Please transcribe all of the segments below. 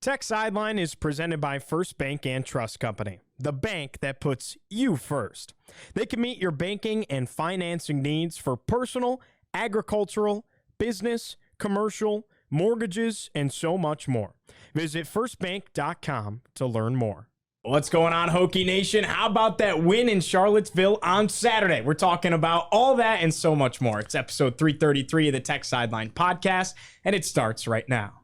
Tech Sideline is presented by First Bank and Trust Company, the bank that puts you first. They can meet your banking and financing needs for personal, agricultural, business, commercial, mortgages, and so much more. Visit firstbank.com to learn more. What's going on, Hokie Nation? How about that win in Charlottesville on Saturday? We're talking about all that and so much more. It's episode 333 of the Tech Sideline podcast, and it starts right now.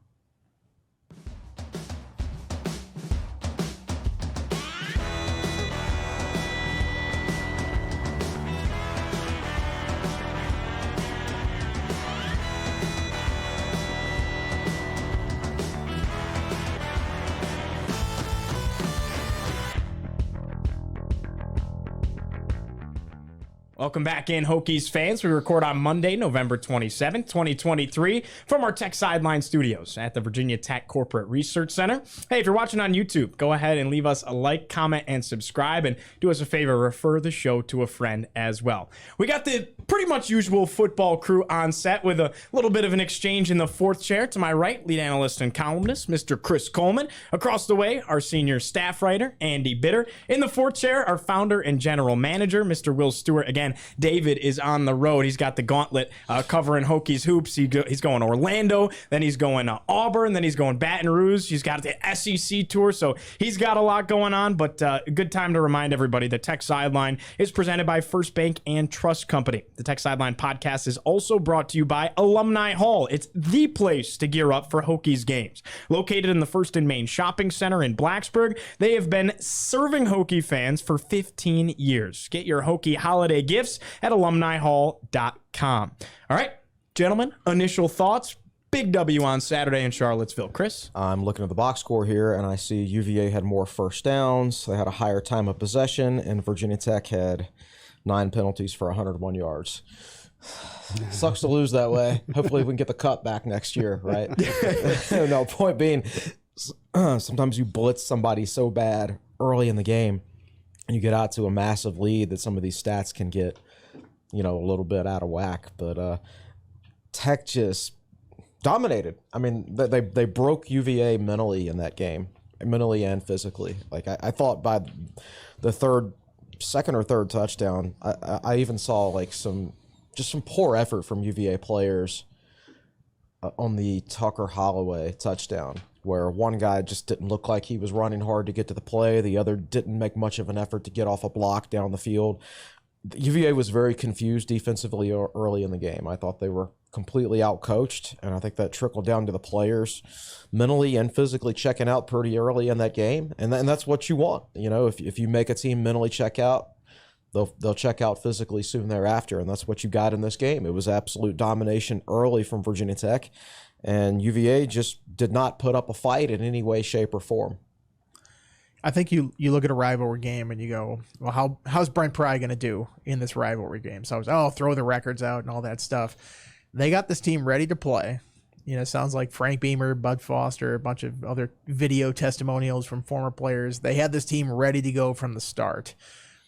Welcome back in, Hokies fans. We record on Monday, November 27th, 2023, from our Tech Sideline studios at the Virginia Tech Corporate Research Center. Hey, if you're watching on YouTube, go ahead and leave us a like, comment, and subscribe. And do us a favor, refer the show to a friend as well. We got the pretty much usual football crew on set with a little bit of an exchange in the fourth chair. To my right, lead analyst and columnist, Mr. Chris Coleman. Across the way, our senior staff writer, Andy Bitter. In the fourth chair, our founder and general manager, Mr. Will Stewart. Again, David is on the road. He's got the gauntlet covering Hokies hoops. He's going to Orlando, then he's going to Auburn, then he's going Baton Rouge. He's got the SEC tour, so he's got a lot going on. But a good time to remind everybody that Tech Sideline is presented by First Bank and Trust Company. The Tech Sideline podcast is also brought to you by Alumni Hall. It's the place to gear up for Hokies games. Located in the First and Main Shopping Center in Blacksburg, they have been serving Hokie fans for 15 years. Get your Hokie holiday gifts at alumnihall.com. All right, gentlemen, initial thoughts. Big W on Saturday in Charlottesville. Chris? I'm looking at the box score here, and I see UVA had more first downs. They had a higher time of possession, and Virginia Tech had 9 penalties for 101 yards. Sucks to lose that way. Hopefully we can get the cut back next year, right? No, point being, sometimes you blitz somebody so bad early in the game, and you get out to a massive lead that some of these stats can get, a little bit out of whack. But Tech just dominated. I mean, they broke UVA mentally in that game, mentally and physically. Like I thought by the second or third touchdown, I even saw like some poor effort from UVA players on the Tucker Holloway touchdown, where one guy just didn't look like he was running hard to get to the play. The other didn't make much of an effort to get off a block down the field. UVA was very confused defensively early in the game. I thought they were completely outcoached, and I think that trickled down to the players mentally and physically checking out pretty early in that game. And that's what you want. If you make a team mentally check out, they'll check out physically soon thereafter, and that's what you got in this game. It was absolute domination early from Virginia Tech, and UVA just did not put up a fight in any way, shape, or form. I think you look at a rivalry game and you go, well, how's Brent Pry going to do in this rivalry game? So I was, throw the records out and all that stuff. They got this team ready to play. Sounds like Frank Beamer, Bud Foster, a bunch of other video testimonials from former players. They had this team ready to go from the start.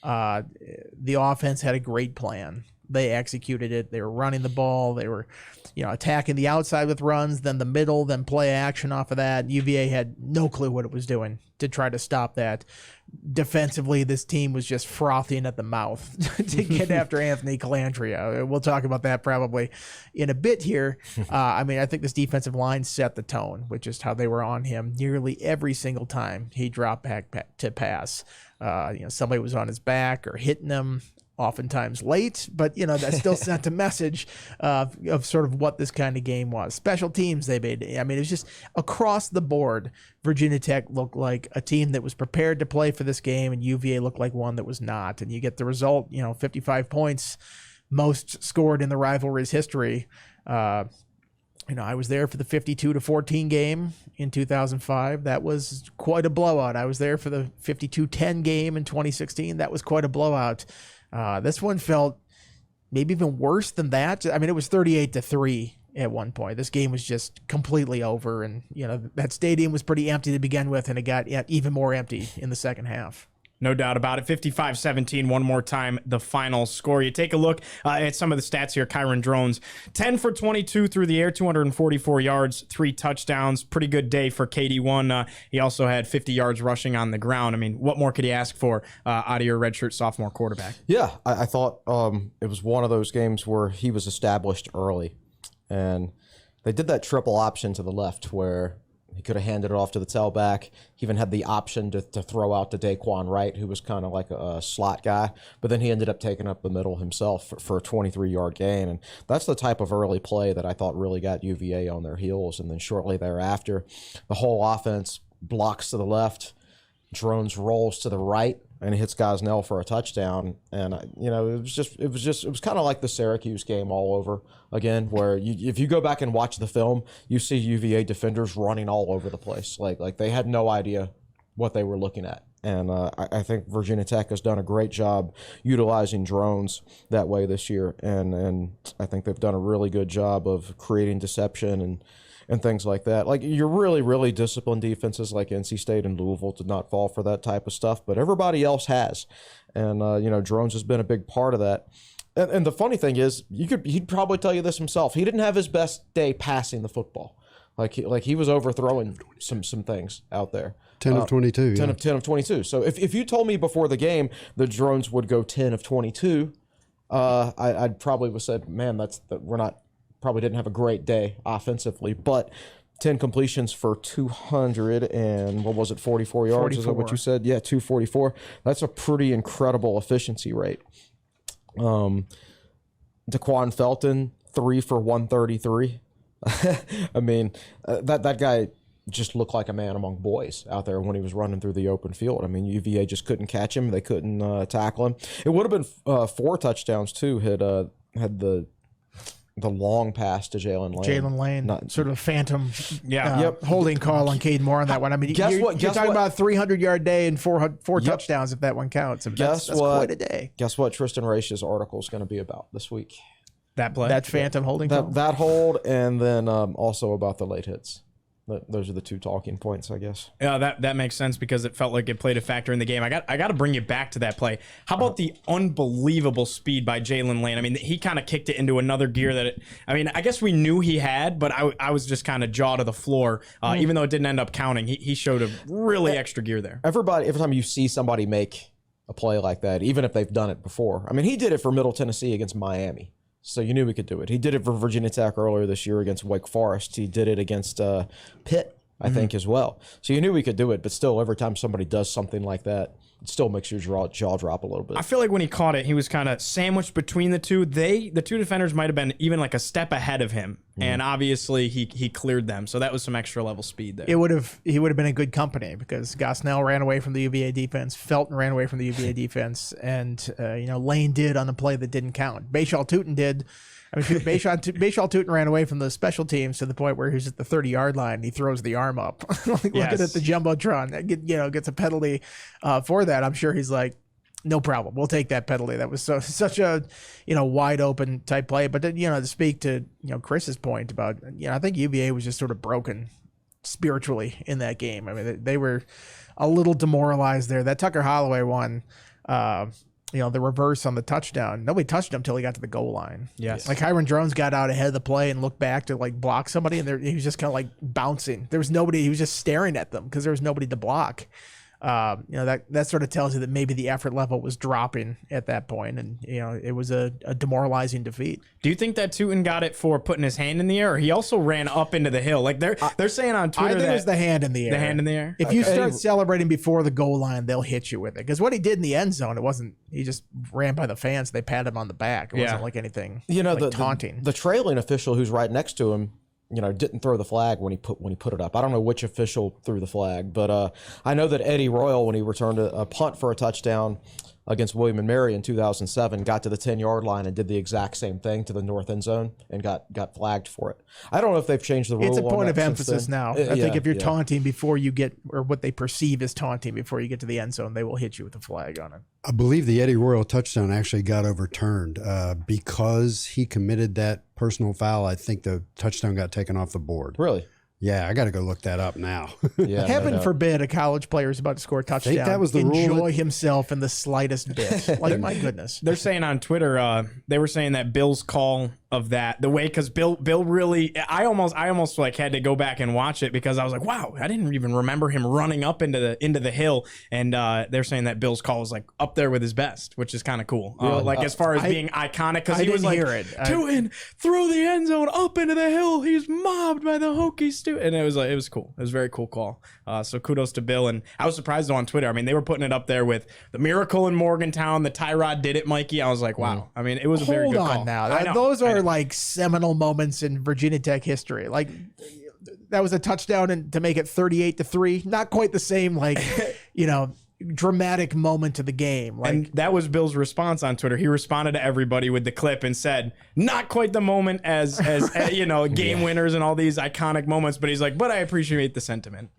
The offense had a great plan. They executed it. They were running the ball. They were, attacking the outside with runs, then the middle, then play action off of that. UVA had no clue what it was doing to try to stop that. Defensively, this team was just frothing at the mouth to get after Anthony Colandrea. We'll talk about that probably in a bit here. I think this defensive line set the tone with just how they were on him nearly every single time he dropped back to pass. Somebody was on his back or hitting him, oftentimes late, but that still sent a message of sort of what this kind of game was. Special teams they made. It was just across the board. Virginia Tech looked like a team that was prepared to play for this game, and UVA looked like one that was not. And you get the result, 55 points, most scored in the rivalry's history. I was there for the 52-14 game in 2005. That was quite a blowout. I was there for the 52-10 game in 2016. That was quite a blowout. This one felt maybe even worse than that. It was 38-3 at one point. This game was just completely over, and that stadium was pretty empty to begin with, and it got even more empty in the second half. No doubt about it. 55-17, one more time, the final score. You take a look at some of the stats here. Kyron Drones, 10 for 22 through the air, 244 yards, 3 touchdowns. Pretty good day for KD1. He also had 50 yards rushing on the ground. I mean, what more could he ask for out of your redshirt sophomore quarterback? Yeah, I thought it was one of those games where he was established early. And they did that triple option to the left where he could have handed it off to the tailback. He even had the option to throw out to Daquan Wright, who was kind of like a slot guy. But then he ended up taking up the middle himself for a 23-yard gain. And that's the type of early play that I thought really got UVA on their heels. And then shortly thereafter, the whole offense blocks to the left. Drones rolls to the right and hits Gosnell for a touchdown. And it was kind of like the Syracuse game all over again, where if you go back and watch the film, you see UVA defenders running all over the place. Like they had no idea what they were looking at. And I think Virginia Tech has done a great job utilizing drones that way this year. And I think they've done a really good job of creating deception and things like that. Like, you're really, really disciplined defenses like NC State and Louisville did not fall for that type of stuff, but everybody else has. And, drones has been a big part of that. And the funny thing is, he'd probably tell you this himself. He didn't have his best day passing the football. He was overthrowing some things out there. 10 of 22. 10 of 22. So if you told me before the game the drones would go 10 of 22, I'd probably have said, man, probably didn't have a great day offensively, but 10 completions for 200 and 44 yards? 44. Is that what you said? Yeah, 244. That's a pretty incredible efficiency rate. Daquan Felton, 3 for 133. I mean, that guy just looked like a man among boys out there when he was running through the open field. I mean, UVA just couldn't catch him. They couldn't tackle him. It would have been 4 touchdowns too had the long pass to Jalen Lane. Sort of a phantom Yep. holding call on Cade Moore on that one. I mean, you're talking about a 300-yard day and four touchdowns if that one counts. That's quite a day. Guess what Tristan Raich's article is going to be about this week? That play? That phantom holding call? That hold, and then also about the late hits. Those are the 2 talking points, I guess. Yeah, that makes sense because it felt like it played a factor in the game. I got to bring you back to that play. How about the unbelievable speed by Jalen Lane? I mean, he kind of kicked it into another gear I guess we knew he had, but I was just kind of jaw to the floor. Even though it didn't end up counting, he showed a really extra gear there. Every time you see somebody make a play like that, even if they've done it before. I mean, he did it for Middle Tennessee against Miami. So you knew we could do it. He did it for Virginia Tech earlier this year against Wake Forest. He did it against Pitt, I think, as well. So you knew we could do it, but still, every time somebody does something like that, it still makes your jaw drop a little bit. I feel like when he caught it, he was kind of sandwiched between the two. The 2 defenders might have been even like a step ahead of him, and obviously he cleared them. So that was some extra level speed there. He would have been in good company because Gosnell ran away from the UVA defense, Felton ran away from the UVA defense, and Lane did on the play that didn't count. Bhayshul Tuten did. I mean, Bhayshul Tuten ran away from the special teams to the point where he's at the 30-yard line and he throws the arm up. Looking at the Jumbotron, gets a penalty for that. I'm sure he's like, no problem. We'll take that penalty. That was such a wide open type play. But then, to speak to Chris's point about I think UVA was just sort of broken spiritually in that game. I mean, they were a little demoralized there. That Tucker Holloway one. The reverse on the touchdown. Nobody touched him until he got to the goal line. Yes. Like Kyron Drones got out ahead of the play and looked back to block somebody, and he was just kind of bouncing. There was nobody. He was just staring at them because there was nobody to block. That sort of tells you that maybe the effort level was dropping at that point, and it was a demoralizing defeat. Do you think that Tuten got it for putting his hand in the air, or he also ran up into the hill? Like they're saying on Twitter, I think it was the hand in the air. The hand in the air. If you start celebrating before the goal line, they'll hit you with it. Because what he did in the end zone, it wasn't. He just ran by the fans. They pat him on the back. It wasn't like anything. Taunting. The trailing official who's right next to him, didn't throw the flag when he put it up. I don't know which official threw the flag, but I know that Eddie Royal, when he returned a punt for a touchdown against William and Mary in 2007, got to the 10-yard line and did the exact same thing to the north end zone and got flagged for it. I don't know if they've changed the rule. It's a point of emphasis now. I think if you're taunting before you get, or what they perceive as taunting before you get to the end zone, they will hit you with a flag on it. I believe the Eddie Royal touchdown actually got overturned because he committed that personal foul. I think the touchdown got taken off the board. Really? Yeah, I got to go look that up now. Yeah, Heaven forbid a college player is about to score a touchdown. that was the rule enjoy that- himself in the slightest bit. Like, my goodness. They're saying on Twitter, they were saying that Bill's call of that, the way, because Bill really, I almost like had to go back and watch it because I was like, wow, I didn't even remember him running up into the hill. And they're saying that Bill's call was like up there with his best, which is kind of cool. Like as far as being iconic, because he was like, Tuten through the end zone up into the hill. He's mobbed by the Hokies too, and it was cool. It was a very cool call. So kudos to Bill. And I was surprised though on Twitter. I mean, they were putting it up there with the miracle in Morgantown, the Tyrod did it, Mikey. I was like, wow. I mean, it was a very good call. Hold on now. Those are like seminal moments in Virginia Tech history. Like, that was a touchdown to make it 38-3. Not quite the same, like, dramatic moment of the game. Like, and that was Bill's response on Twitter. He responded to everybody with the clip and said, not quite the moment as game winners and all these iconic moments, but he's like, but I appreciate the sentiment,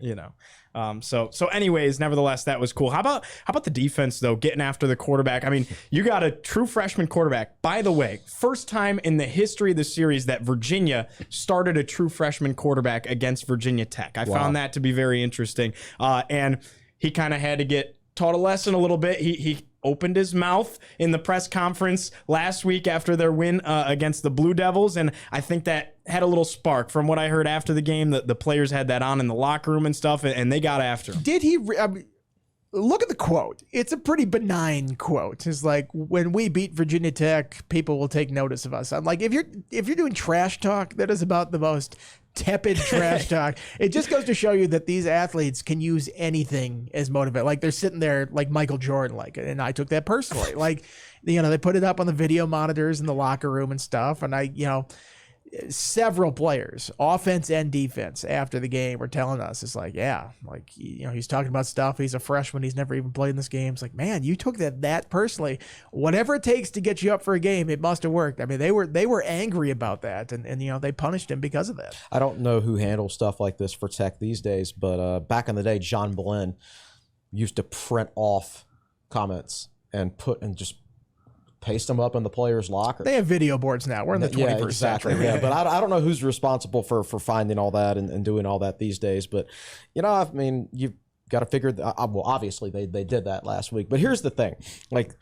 So anyways, nevertheless, that was cool. How about the defense though, getting after the quarterback? I mean, you got a true freshman quarterback. By the way, first time in the history of the series that Virginia started a true freshman quarterback against Virginia Tech. I found that to be very interesting. And he kind of had to get taught a lesson a little bit. He opened his mouth in the press conference last week after their win against the Blue Devils, and I think that had a little spark. From what I heard after the game, the players had that on in the locker room and stuff, and they got after him. Did he? Look at the quote. It's a pretty benign quote. It's like, when we beat Virginia Tech, people will take notice of us. I'm like, if you're doing trash talk, that is about the most tepid trash talk. It just goes to show you that these athletes can use anything as motivation. Like, they're sitting there like Michael Jordan, and I took that personally. Like, they put it up on the video monitors in the locker room and stuff, and several players, offense and defense, after the game were telling us, it's like, he's talking about stuff. He's a freshman. He's never even played in this game. It's like, man, you took that personally. Whatever it takes to get you up for a game, it must have worked. I mean, they were angry about that, and they punished him because of that. I don't know who handles stuff like this for Tech these days, but back in the day, John Belen used to print off comments and just paste them up in the player's locker. They have video boards now. We're in the 21st century. Yeah, but I don't know who's responsible for finding all that and doing all that these days. But, I mean, you've got to figure that, well, obviously they did that last week. But here's the thing. Like,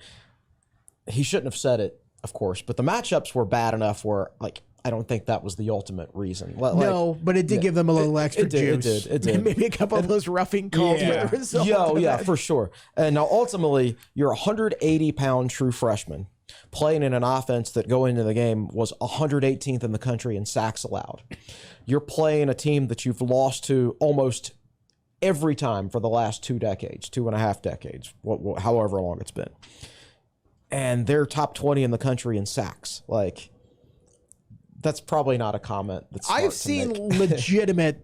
he shouldn't have said it, of course. But the matchups were bad enough where, like, I don't think that was the ultimate reason. No, but it did give them a little extra juice. It did. Maybe a couple of those roughing calls were the result. Yeah, for sure. And now ultimately, you're a 180-pound true freshman playing in an offense that going into the game was 118th in the country in sacks allowed. You're playing a team that you've lost to almost every time for the last 2.5 decades, however long it's been. And they're top 20 in the country in sacks. Like, that's probably not a comment that's smart I've seen legitimate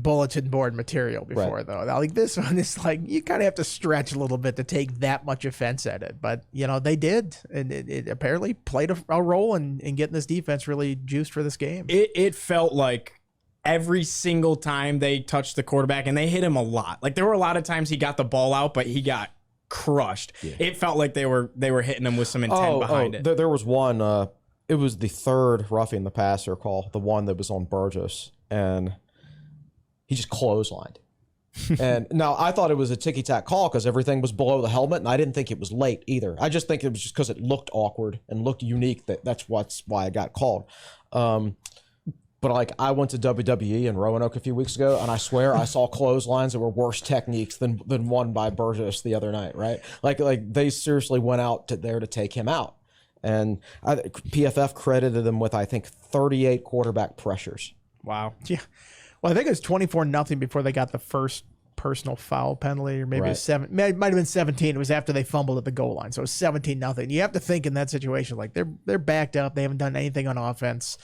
bulletin board material before, though. Like, this one is like, you kind of have to stretch a little bit to take that much offense at it. But, they did. And it apparently played a role in getting this defense really juiced for this game. It felt like every single time they touched the quarterback, and they hit him a lot. Like, there were a lot of times he got the ball out, but he got crushed. Yeah. It felt like they were hitting him with some intent behind it. There was one, it was the third roughing the passer call, the one that was on Burgess, and he just clotheslined. And now I thought it was a ticky-tack call because everything was below the helmet, and I didn't think it was late either. I just think it was just because it looked awkward and looked unique. That's why it got called. But like, I went to WWE in Roanoke a few weeks ago, and I swear I saw clotheslines that were worse techniques than one by Burgess the other night. Right? Like they seriously went out there to take him out. And PFF credited them with, I think, 38 quarterback pressures. Wow. Yeah. Well, I think it was 24-0 before they got the first personal foul penalty, or maybe it was it might have been 17. It was after they fumbled at the goal line, so it was 17-0. You have to think in that situation, like, they're backed up, they haven't done anything on offense.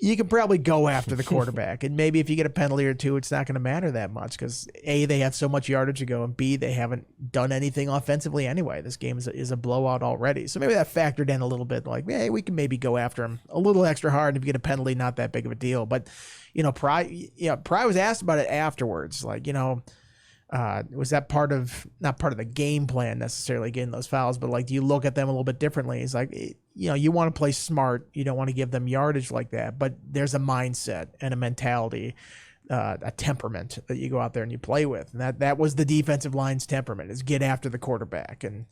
You can probably go after the quarterback, and maybe if you get a penalty or two, it's not going to matter that much because A, they have so much yardage to go, and B, they haven't done anything offensively anyway. This game is a blowout already, so maybe that factored in a little bit. Like, hey, we can maybe go after him a little extra hard, and if you get a penalty, not that big of a deal. But Pry was asked about it afterwards, like, was that not part of the game plan necessarily, getting those fouls, but like, do you look at them a little bit differently? It's like, you want to play smart. You don't want to give them yardage like that, but there's a mindset and a mentality a temperament that you go out there and you play with, and that was the defensive line's temperament, is get after the quarterback. And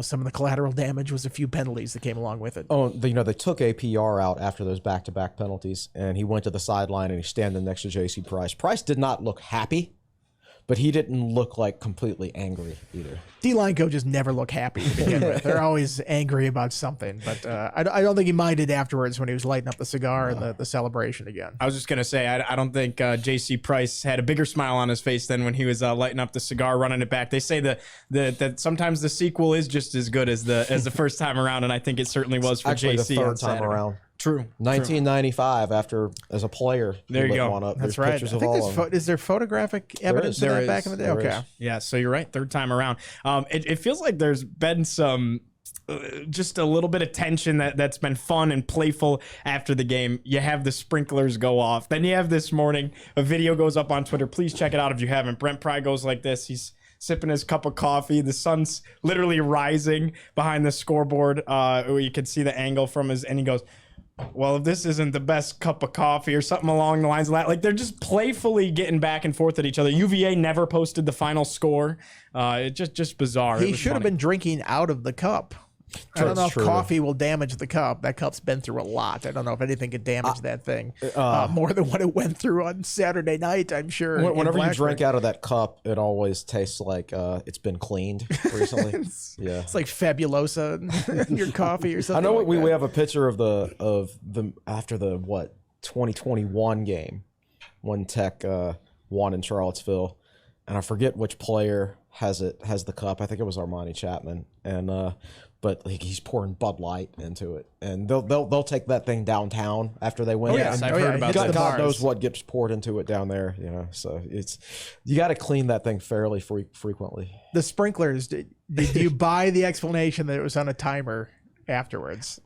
some of the collateral damage was a few penalties that came along with it. Oh, they took APR out after those back-to-back penalties, and he went to the sideline and he's standing next to J.C. Price. Price did not look happy, but he didn't look like completely angry either. D-line coaches never look happy to begin with. They're always angry about something. But I don't think he minded afterwards when he was lighting up the cigar and the celebration again. I was just going to say, I don't think J.C. Price had a bigger smile on his face than when he was lighting up the cigar, running it back. They say that sometimes the sequel is just as good as the first time around, and I think it certainly was for Actually, J.C. the third time around. True. 1995, as a player. There you go. One up. That's There's right. pictures I of think all of them. is there photographic evidence of that back in the day? There Okay. is. Yeah, so you're right. Third time around. It feels like there's been some just a little bit of tension that's been fun and playful after the game. You have the sprinklers go off. Then you have this morning, a video goes up on Twitter. Please check it out if you haven't. Brent Pry goes like this. He's sipping his cup of coffee. The sun's literally rising behind the scoreboard. You can see the angle from and he goes, well, if this isn't the best cup of coffee or something along the lines of that, like they're just playfully getting back and forth at each other. UVA never posted the final score. It just bizarre. He should have been drinking out of the cup. I don't know if coffee will damage the cup. That cup's been through a lot. I don't know if anything could damage that thing more than what it went through on Saturday night, I'm sure. Whenever you drink out of that cup, it always tastes like it's been cleaned recently. It's like Fabulosa in your coffee or something. I know like we have a picture of the after the 2021 game when Tech won in Charlottesville, and I forget which player has the cup. I think it was Armani Chapman, and but like he's pouring Bud Light into it, and they'll take that thing downtown after they win. Oh, yes, and I've heard about that. God knows what gets poured into it down there, So you got to clean that thing fairly frequently. The sprinklers. Did you buy the explanation that it was on a timer afterwards?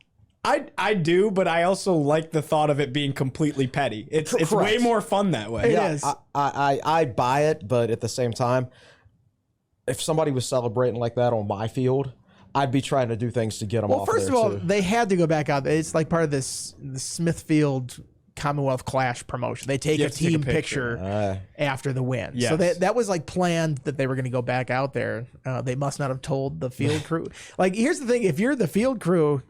I do, but I also like the thought of it being completely petty. It's way more fun that way. It is. I buy it, but at the same time, if somebody was celebrating like that on my field, I'd be trying to do things to get them off there. Well, first of all, they had to go back out. It's like part of the Smithfield Commonwealth Clash promotion. They take a team picture after the win. Yes. So that was like planned that they were going to go back out there. They must not have told the field crew. Like, here's the thing. If you're the field crew,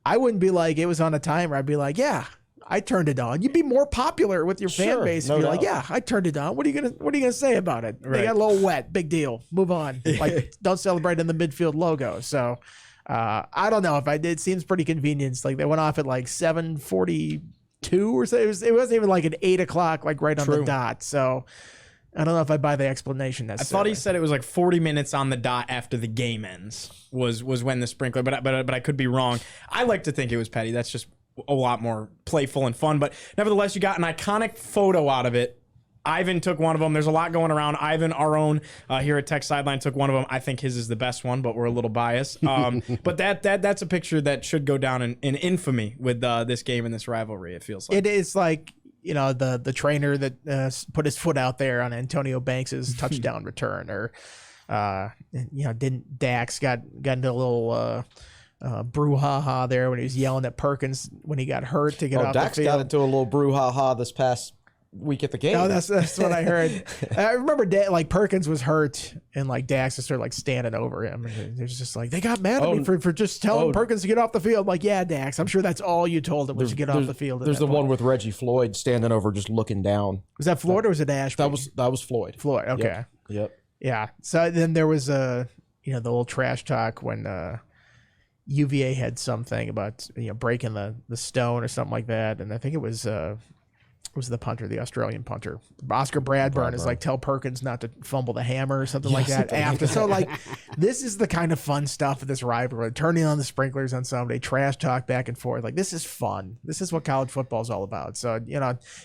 I wouldn't be like, it was on a timer. I'd be like, yeah, I turned it on. You'd be more popular with your fan base. No You're doubt. like, yeah, I turned it on. What are you gonna say about it? Right. They got a little wet. Big deal. Move on. Like, don't celebrate in the midfield logo. So I don't know if it seems pretty convenient. Like, they went off at like 7:42 or so. It wasn't even like an 8 o'clock, like right on the dot. So I don't know if I buy the explanation I necessarily. thought he said it was like 40 minutes on the dot after the game ends was when the sprinkler, but I could be wrong. I like to think it was petty. That's just a lot more playful and fun, but nevertheless, you got an iconic photo out of it. Ivan took one of them. There's a lot going around. Ivan, our own here at Tech Sideline, took one of them. I think his is the best one, but we're a little biased. But that's a picture that should go down in infamy with this game and this rivalry. It feels like it is like, the trainer that put his foot out there on Antonio Banks's touchdown return, or didn't Dax got into a little brouhaha there when he was yelling at Perkins when he got hurt to get off Dax the field. got into a little brouhaha this past week at the game. No, that's what I heard. I remember Perkins was hurt and like Dax was sort of like standing over him. And they're just like, they got mad at me for just telling Perkins to get off the field. I'm like, yeah, Dax, I'm sure that's all you told him was to get off the field. There's the one with Reggie Floyd standing over just looking down. Was that Floyd or was it Ashby? That was Floyd. Floyd, okay. Yep. Yeah. So then there was the old trash talk when UVA had something about breaking the stone or something like that, and I think it was the punter, the Australian punter, Oscar Bradburn is like, tell Perkins not to fumble the hammer or something like that after. So like, this is the kind of fun stuff of this rivalry, turning on the sprinklers on somebody, trash talk back and forth. Like, this is fun. This is what college football is all about. So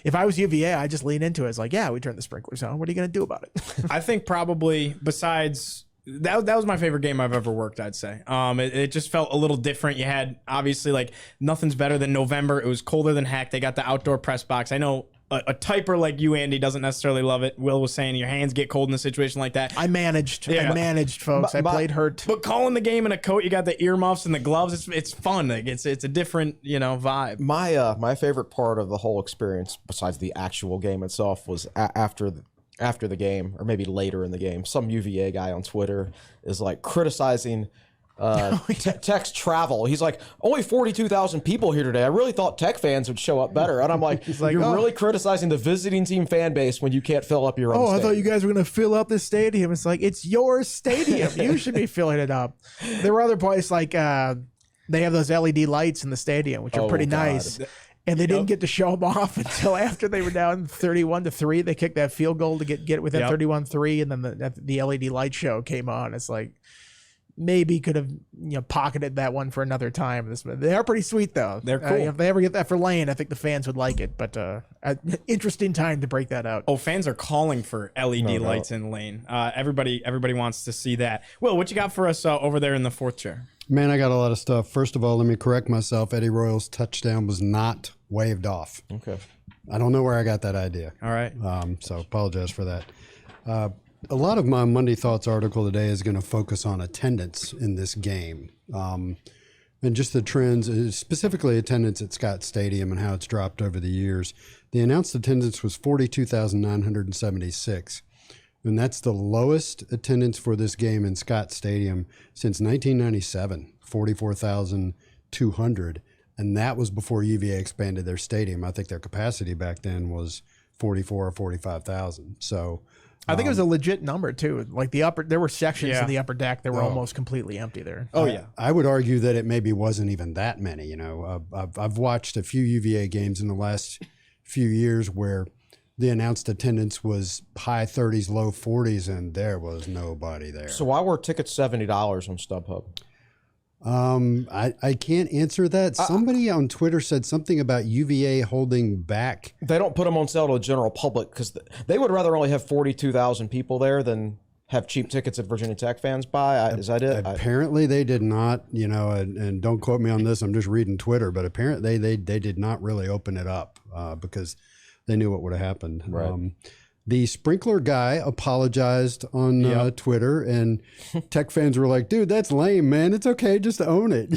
if I was UVA, I just lean into it. It's like, yeah, we turn the sprinklers on. What are you going to do about it? I think probably besides that was my favorite game I've ever worked, I'd say. It just felt a little different. You had, obviously, like, nothing's better than November. It was colder than heck. They got the outdoor press box. I know a typer like you, Andy, doesn't necessarily love it. Will was saying your hands get cold in a situation like that. I managed. Yeah. I managed, folks. I played hurt. But calling the game in a coat, you got the earmuffs and the gloves. It's fun. Like it's a different vibe. My favorite part of the whole experience, besides the actual game itself, was after the game, or maybe later in the game. Some UVA guy on Twitter is like criticizing Tech's travel. He's like, only 42,000 people here today. I really thought Tech fans would show up better. And I'm like, you're really criticizing the visiting team fan base when you can't fill up your own stadium. I thought you guys were going to fill up this stadium. It's like, it's your stadium. You should be filling it up. There were other places like they have those LED lights in the stadium, which are pretty nice. And they didn't get to show them off until after they were down 31-3. They kicked that field goal to get within 31-3, and then the LED light show came on. It's like, maybe could have pocketed that one for another time. They are pretty sweet though. They're cool. If they ever get that for Lane, I think the fans would like it. But interesting time to break that out. Oh, fans are calling for LED lights in Lane. Everybody wants to see that. Will, what you got for us over there in the fourth chair? Man, I got a lot of stuff. First of all, let me correct myself. Eddie Royal's touchdown was not waved off. Okay. I don't know where I got that idea. All right. So apologize for that. A lot of my Monday Thoughts article today is going to focus on attendance in this game, and just the trends, specifically attendance at Scott Stadium and how it's dropped over the years. The announced attendance was 42,976, and that's the lowest attendance for this game in Scott Stadium since 1997, 44,200, and that was before UVA expanded their stadium. I think their capacity back then was 44 or 45,000. So I think it was a legit number too. Like there were sections in the upper deck that were almost completely empty there. Oh yeah. I would argue that it maybe wasn't even that many. I've watched a few UVA games in the last few years where the announced attendance was high 30s, low 40s, and there was nobody there. So why were tickets $70 on StubHub? I can't answer that. Somebody on Twitter said something about UVA holding back. They don't put them on sale to the general public because they would rather only have 42,000 people there than have cheap tickets that Virginia Tech fans buy. Is that it? Apparently they did not, and don't quote me on this, I'm just reading Twitter, but apparently they did not really open it up because they knew what would have happened. Right. The sprinkler guy apologized on Twitter, and Tech fans were like, dude, that's lame, man. It's okay just to own it.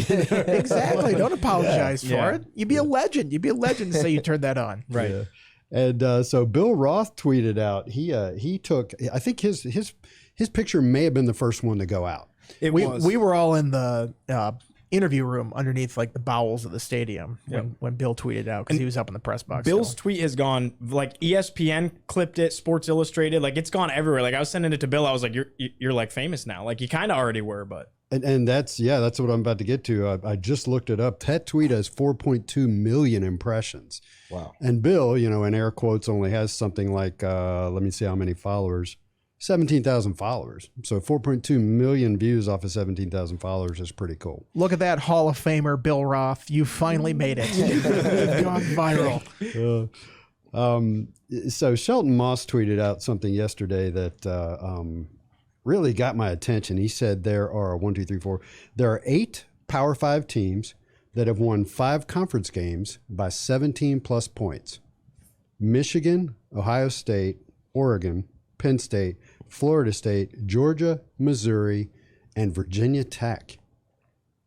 Exactly. Don't apologize for it. You'd be a legend. You'd be a legend to say you turned that on. Right. Yeah. And so Bill Roth tweeted out, he took, I think his picture may have been the first one to go out. We were all in the interview room underneath like the bowels of the stadium when Bill tweeted out because he was up in the press box. Bill's tweet has gone like ESPN clipped it, Sports Illustrated, like it's gone everywhere. Like I was sending it to Bill, I was like, you're like famous now. Like you kind of already were, but and that's what I'm about to get to. I just looked it up. That tweet has 4.2 million impressions. Wow. And Bill, in air quotes, only has something like let me see how many followers. 17,000 followers. So 4.2 million views off of 17,000 followers is pretty cool. Look at that Hall of Famer, Bill Roth. You finally made it. You've gone viral. So Shelton Moss tweeted out something yesterday that really got my attention. He said there are 8 Power 5 teams that have won 5 conference games by 17 plus points. Michigan, Ohio State, Oregon, Penn State, Florida State, Georgia, Missouri, and Virginia Tech.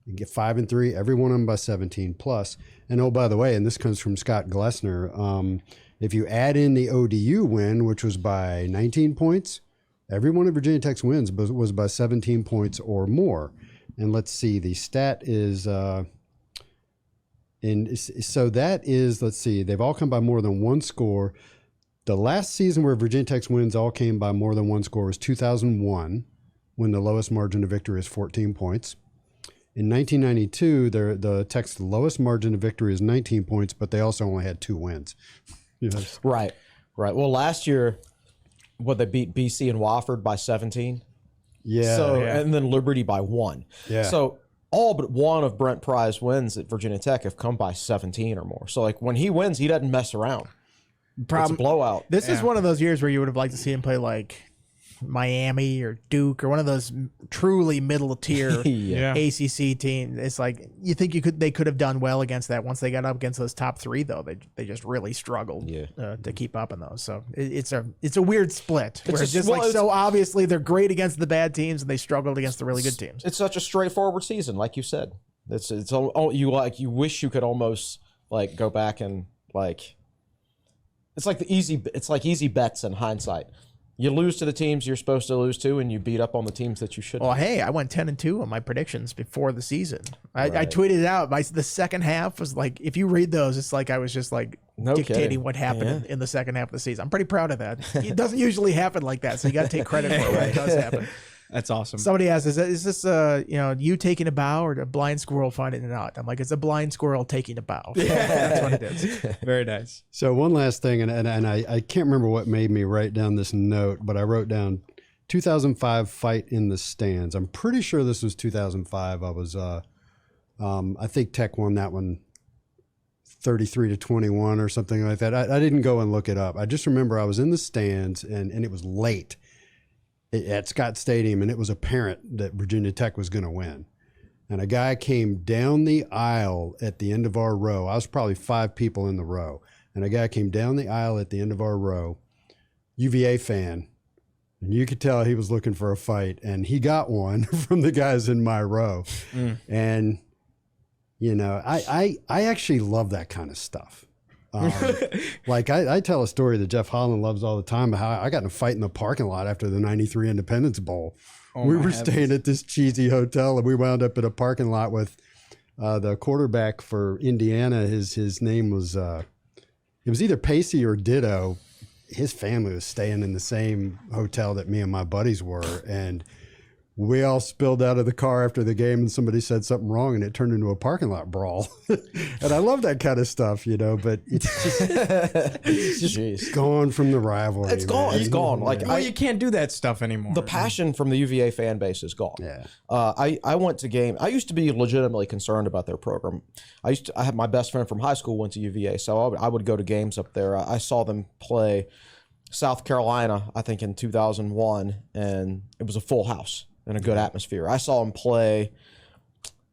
You get 5 and 3, every one of them by 17 plus. And oh, by the way, and this comes from Scott Glesner, if you add in the ODU win, which was by 19 points, every one of Virginia Tech's wins was by 17 points or more. And let's see, the stat is, they've all come by more than one score. The last season where Virginia Tech's wins all came by more than one score was 2001, when the lowest margin of victory is 14 points. In 1992, the Tech's lowest margin of victory is 19 points, but they also only had 2 wins. Right. Well, last year, they beat BC and Wofford by 17. Yeah. And then Liberty by 1. Yeah. So all but one of Brent Pry's wins at Virginia Tech have come by 17 or more. So like when he wins, he doesn't mess around. It's a blowout. This is one of those years where you would have liked to see him play like Miami or Duke or one of those truly middle tier Yeah. ACC teams. It's like you think they could have done well against that. Once they got up against those top three, though, they just really struggled to keep up in those. So it's a weird split. Where it's just so obviously they're great against the bad teams and they struggled against the really good teams. It's such a straightforward season, like you said. You wish you could almost like go back and like. It's like easy bets in hindsight. You lose to the teams you're supposed to lose to, and you beat up on the teams that you shouldn't. Well, hey, I went 10-2 on my predictions before the season. I tweeted it out. The second half was like, if you read those, it's like I was just like dictating what happened in the second half of the season. I'm pretty proud of that. It doesn't usually happen like that, so you got to take credit for it when it does happen. That's awesome. Somebody asked, is this you taking a bow or a blind squirrel finding it out? I'm like, it's a blind squirrel taking a bow. That's what it is. Very nice. So one last thing, and I can't remember what made me write down this note, but I wrote down 2005 fight in the stands. I'm pretty sure this was 2005. I was, I think Tech won that one 33-21 or something like that. I didn't go and look it up. I just remember I was in the stands and it was late at Scott Stadium, and it was apparent that Virginia Tech was going to win. And a guy came down the aisle at the end of our row. I was probably 5 people in the row. And a guy came down the aisle at the end of our row, UVA fan. And you could tell he was looking for a fight. And he got one from the guys in my row. And, I actually love that kind of stuff. Like I tell a story that Jeff Holland loves all the time, how I got in a fight in the parking lot after the '93 Independence Bowl. We were staying at this cheesy hotel, and we wound up in a parking lot with the quarterback for Indiana. His name was it was either Pacey or Ditto. His family was staying in the same hotel that me and my buddies were, and we all spilled out of the car after the game, and somebody said something wrong, and it turned into a parking lot brawl. And I love that kind of stuff, but it's just gone from the rivalry. It's gone. It's gone. Like you can't do that stuff anymore. The passion from the UVA fan base is gone. Yeah. I went to game. I used to be legitimately concerned about their program. I had my best friend from high school went to UVA, so I would go to games up there. I saw them play South Carolina, I think in 2001, and it was a full house and a good atmosphere. I saw him play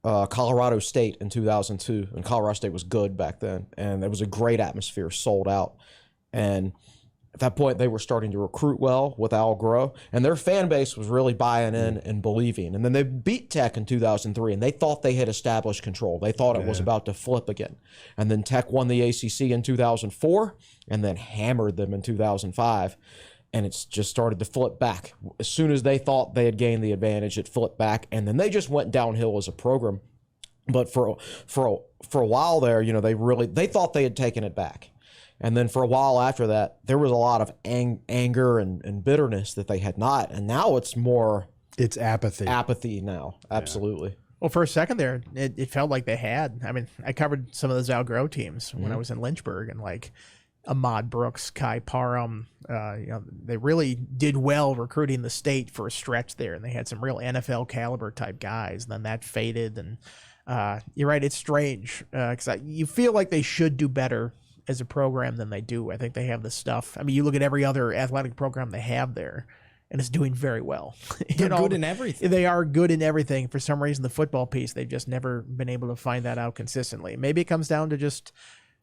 Colorado State in 2002, and Colorado State was good back then, and it was a great atmosphere, sold out. And at that point, they were starting to recruit well with Al Groh, and their fan base was really buying in and believing. And then they beat Tech in 2003, and they thought they had established control. They thought it was about to flip again. And then Tech won the ACC in 2004, and then hammered them in 2005. And it's just started to flip back. As soon as they thought they had gained the advantage, it flipped back, and then they just went downhill as a program. But for a while there, they thought they had taken it back, and then for a while after that, there was a lot of anger and bitterness that they had not, and now it's apathy. Apathy now, absolutely. Well, for a second there, it felt like they had. I mean, I covered some of those Al Groh teams when I was in Lynchburg, and like Ahmad Brooks, Kai Parham, they really did well recruiting the state for a stretch there, and they had some real NFL caliber type guys. And then that faded, and you're right, it's strange because you feel like they should do better as a program than they do. I think they have the stuff. I mean, you look at every other athletic program they have there, and it's doing very well. They're good in everything. They are good in everything. For some reason, the football piece, they've just never been able to find that out consistently. Maybe it comes down to just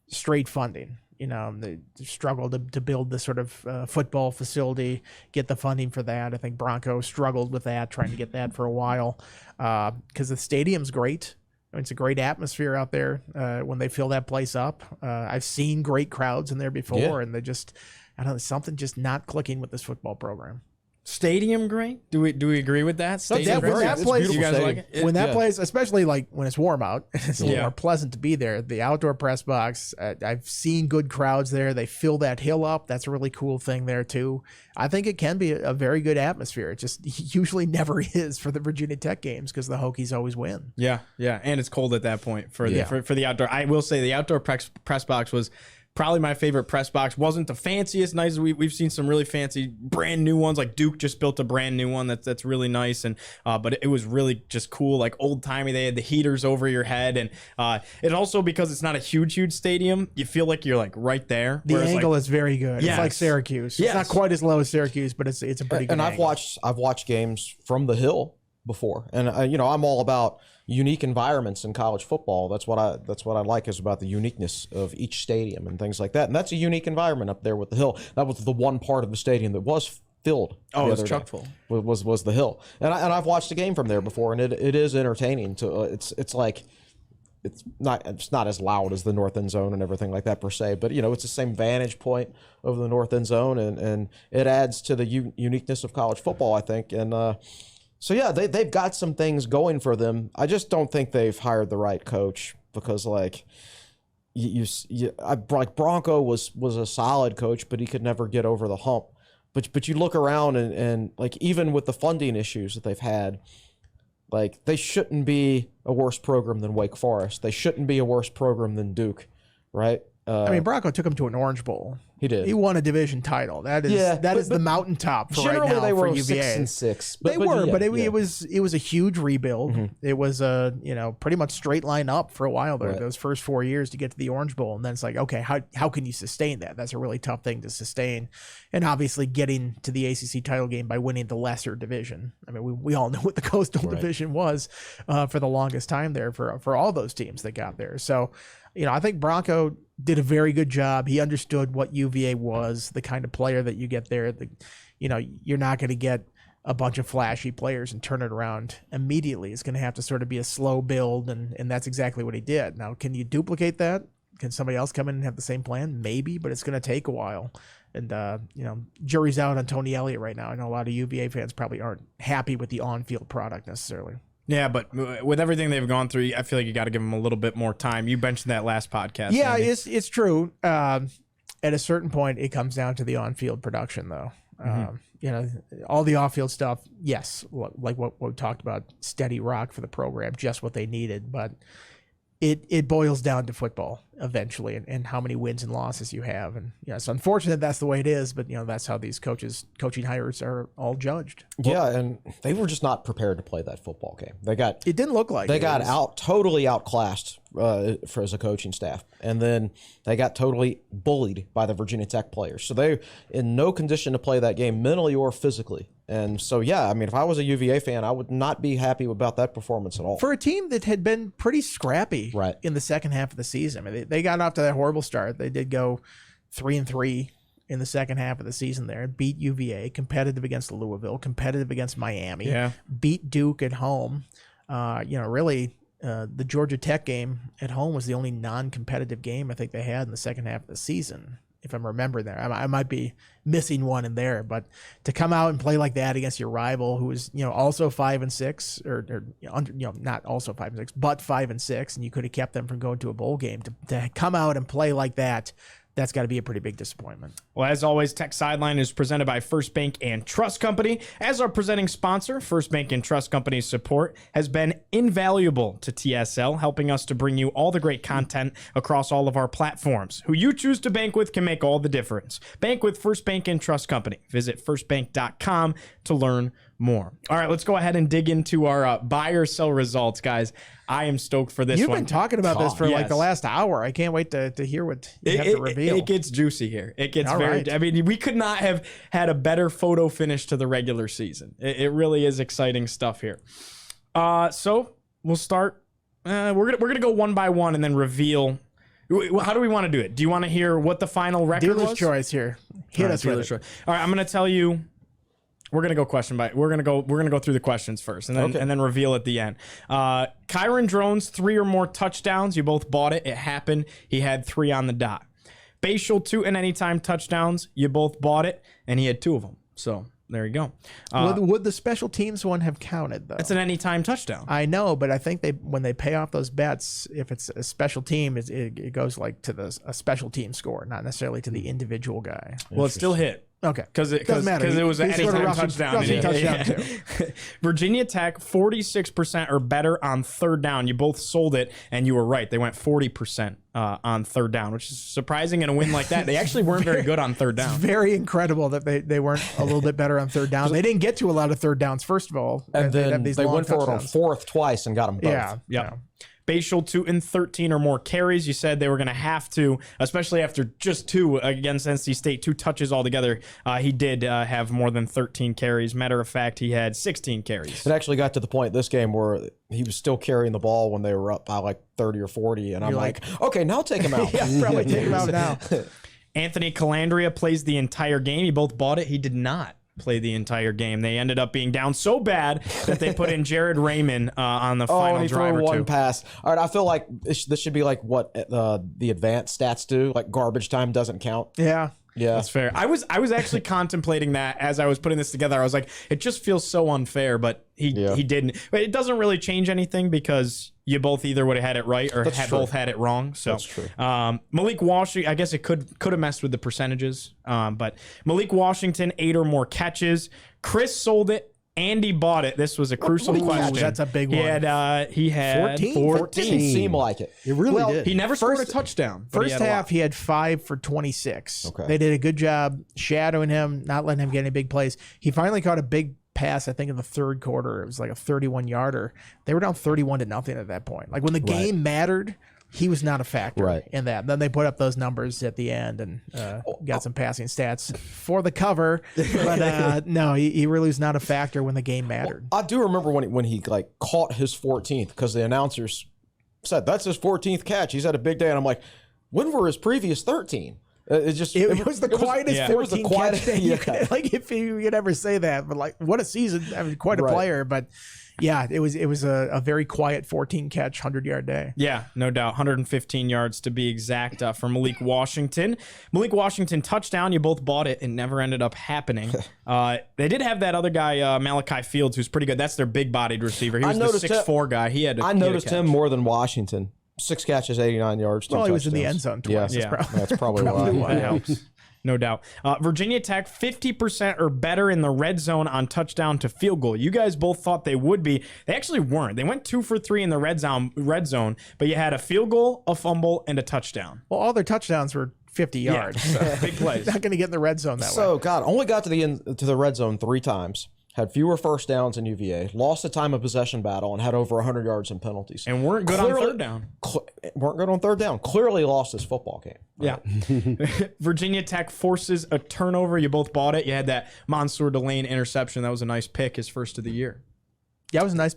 straight funding. They struggled to build this sort of football facility, get the funding for that. I think Bronco struggled with that, trying to get that for a while, because the stadium's great. I mean, it's a great atmosphere out there when they fill that place up. I've seen great crowds in there before, and they just, I don't know, something just not clicking with this football program. Stadium great? Do we agree with that? Stadium that place, you guys like it? When that place, especially like when it's warm out, it's a little more pleasant to be there. The outdoor press box, I've seen good crowds there. They fill that hill up. That's a really cool thing there too. I think it can be a very good atmosphere. It just usually never is for the Virginia Tech games because the Hokies always win. Yeah, and it's cold at that point for the outdoor. I will say the outdoor press box was Probably my favorite press box. Wasn't the fanciest, nice. We've seen some really fancy brand new ones. Like Duke just built a brand new one that's really nice, and but it was really just cool, like old timey. They had the heaters over your head, and it also, because it's not a huge stadium, you feel like you're like right there. The angle is very good. Yes. It's like Syracuse. Yes. It's not quite as low as Syracuse, but it's a pretty good. And angle. I've watched games from the Hill before, and I'm all about unique environments in college football. That's what I like, is about the uniqueness of each stadium and things like that. And that's a unique environment up there with the Hill. That was the one part of the stadium that was filled. Oh, it was chock full. Was the Hill, and I've watched a game from there before, and it is entertaining. To it's like. It's not as loud as the north end zone and everything like that per se, but it's the same vantage point of the north end zone, and it adds to the uniqueness of college football, I think. And so yeah, they've got some things going for them. I just don't think they've hired the right coach, because like Bronco was a solid coach, but he could never get over the hump. But you look around and like, even with the funding issues that they've had, like, they shouldn't be a worse program than Wake Forest. They shouldn't be a worse program than Duke, right? I mean, Bronco took him to an Orange Bowl. He did. He won a division title. That is the mountaintop for right now they were for UVA. 6-6. But it was a huge rebuild. Mm-hmm. It was a pretty much straight line up for a while there. Right. Those first 4 years to get to the Orange Bowl, and then it's like, okay, how can you sustain that? That's a really tough thing to sustain. And obviously, getting to the ACC title game by winning the lesser division. I mean, we all know what the Coastal Division was for the longest time there for all those teams that got there. So, I think Bronco did a very good job. He understood what UVA was, the kind of player that you get there. You're not going to get a bunch of flashy players and turn it around immediately. It's going to have to sort of be a slow build, and that's exactly what he did. Now, can you duplicate that? Can somebody else come in and have the same plan? Maybe, but it's going to take a while. And, jury's out on Tony Elliott right now. I know a lot of UVA fans probably aren't happy with the on-field product necessarily. Yeah, but with everything they've gone through, I feel like you got to give them a little bit more time. You mentioned that last podcast. Yeah, Andy. It's true. At a certain point, it comes down to the on-field production, though. Mm-hmm. All the off-field stuff, yes, like what we talked about, steady rock for the program, just what they needed. But it boils down to football eventually, and how many wins and losses you have. And it's unfortunate that's the way it is, but that's how these coaching hires are all judged. Yeah, and they were just not prepared to play that football game. It didn't look like they got totally outclassed as a coaching staff, and then they got totally bullied by the Virginia Tech players. So they in no condition to play that game mentally or physically. And so, yeah, I mean, if I was a UVA fan, I would not be happy about that performance at all. For a team that had been pretty scrappy in the second half of the season. I mean, they got off to that horrible start. They did go 3-3 in the second half of the season there. Beat UVA, competitive against Louisville, competitive against Miami, beat Duke at home. Really, the Georgia Tech game at home was the only non-competitive game I think they had in the second half of the season, if I'm remembering there. I might be missing one in there, but to come out and play like that against your rival, who is also 5-6, or not also 5-6, but 5-6, and you could have kept them from going to a bowl game, to come out and play like that. That's got to be a pretty big disappointment. Well, as always, Tech Sideline is presented by First Bank and Trust Company. As our presenting sponsor, First Bank and Trust Company's support has been invaluable to TSL, helping us to bring you all the great content across all of our platforms. Who you choose to bank with can make all the difference. Bank with First Bank and Trust Company. Visit firstbank.com to learn more. All right, let's go ahead and dig into our buy or sell results, guys. I am stoked for this one. You've been talking about this for like the last hour. I can't wait to hear what you have to reveal. It gets juicy here. It gets right. I mean, we could not have had a better photo finish to the regular season. It really is exciting stuff here. So we'll start. We're gonna go one by one and then reveal. How do we want to do it? Do you want to hear what the final record was? Dealer's choice here. Hit us with it. All right, I'm gonna tell you. We're gonna go question by. We're gonna go through the questions first, and then reveal at the end. Kyron Drones 3 or more touchdowns. You both bought it. It happened. He had 3 on the dot. Bhayshul Tuten anytime touchdowns. You both bought it, and he had 2 of them. So there you go. Would the special teams one have counted though? It's an anytime touchdown. I know, but I think when they pay off those bets, if it's a special team, it goes like to a special team score, not necessarily to the individual guy. Well, it still hit. Okay. Because it matter. was an He scored a anytime rushing touchdown. touchdown, too. Virginia Tech, 46% or better on third down. You both sold it, and you were right. They went 40% on third down, which is surprising in a win like that. They actually weren't very good on third down. Very incredible that they weren't a little bit better on third down. They didn't get to a lot of third downs, first of all. And then these they long went for it on touchdowns. fourth twice and got them both. Yeah. Yep. Bhayshul, Tuten, 13 or more carries. You said they were going to have to, especially after just 2 against NC State, 2 touches altogether. He did have more than 13 carries. Matter of fact, he had 16 carries. It actually got to the point this game where he was still carrying the ball when they were up by like 30 or 40. And I'm like, okay, now take him out. Yeah, probably take him out now. Anthony Colandrea plays the entire game. You both bought it. He did not play the entire game. They ended up being down so bad that they put in Jared Raymond on the final and he drive threw or one 2. pass. All right, I feel like this should be like what the advanced stats do. Like garbage time doesn't count. Yeah. Yeah, That's fair. I was actually contemplating that as I was putting this together. I was like, it just feels so unfair, but he didn't. But it doesn't really change anything because you both either would have had it right or both had it wrong. So that's true. Malik Washington, I guess it could have messed with the percentages. But Malik Washington, 8 or more catches. Chris sold it. Andy bought it. This was a crucial question. That's a big one. He had 14. Didn't seem like it. It really did. He never scored a touchdown. but he First had a lot. half, he had 5 for 26. Okay. They did a good job shadowing him, not letting him get any big plays. He finally caught a big pass, I think, in the third quarter. It was like a 31-yarder. They were down 31-0 at that point. Like when the game mattered, he was not a factor in that. Then they put up those numbers at the end and got some passing stats for the cover. But no, he really was not a factor when the game mattered. I do remember when he like caught his 14th because the announcers said that's his 14th catch. He's had a big day, and I'm like, when were his previous 13? It was the quietest 14 catch day you could, like if you could ever say that. But like, what a season! I mean, quite a player, but. Yeah, it was a very quiet 14 catch 100-yard day. Yeah, no doubt. 115 yards to be exact for Malik Washington. Malik Washington touchdown. You both bought it. It never ended up happening. They did have that other guy, Malachi Fields, who's pretty good. That's their big-bodied receiver. He was the 6'4" guy. I noticed him more than Washington. 6 catches, 89 yards. 2 Well, he was touchdowns. in the end zone twice. Yeah. That's probably why. That helps. No doubt. Virginia Tech, 50% or better in the red zone on touchdown to field goal. You guys both thought they would be. They actually weren't. They went 2 for 3 in the red zone, but you had a field goal, a fumble, and a touchdown. Well, all their touchdowns were 50 yards. So big plays. Not going to get in the red zone that way. So, God, only got to the red zone 3 times. Had fewer first downs in UVA, lost a time of possession battle, and had over 100 yards in penalties. And weren't good on third down. Weren't good on third down. Clearly lost this football game. Yeah. Virginia Tech forces a turnover. You both bought it. You had that Mansour Delane interception. That was a nice pick, his first of the year. Yeah, it was a nice.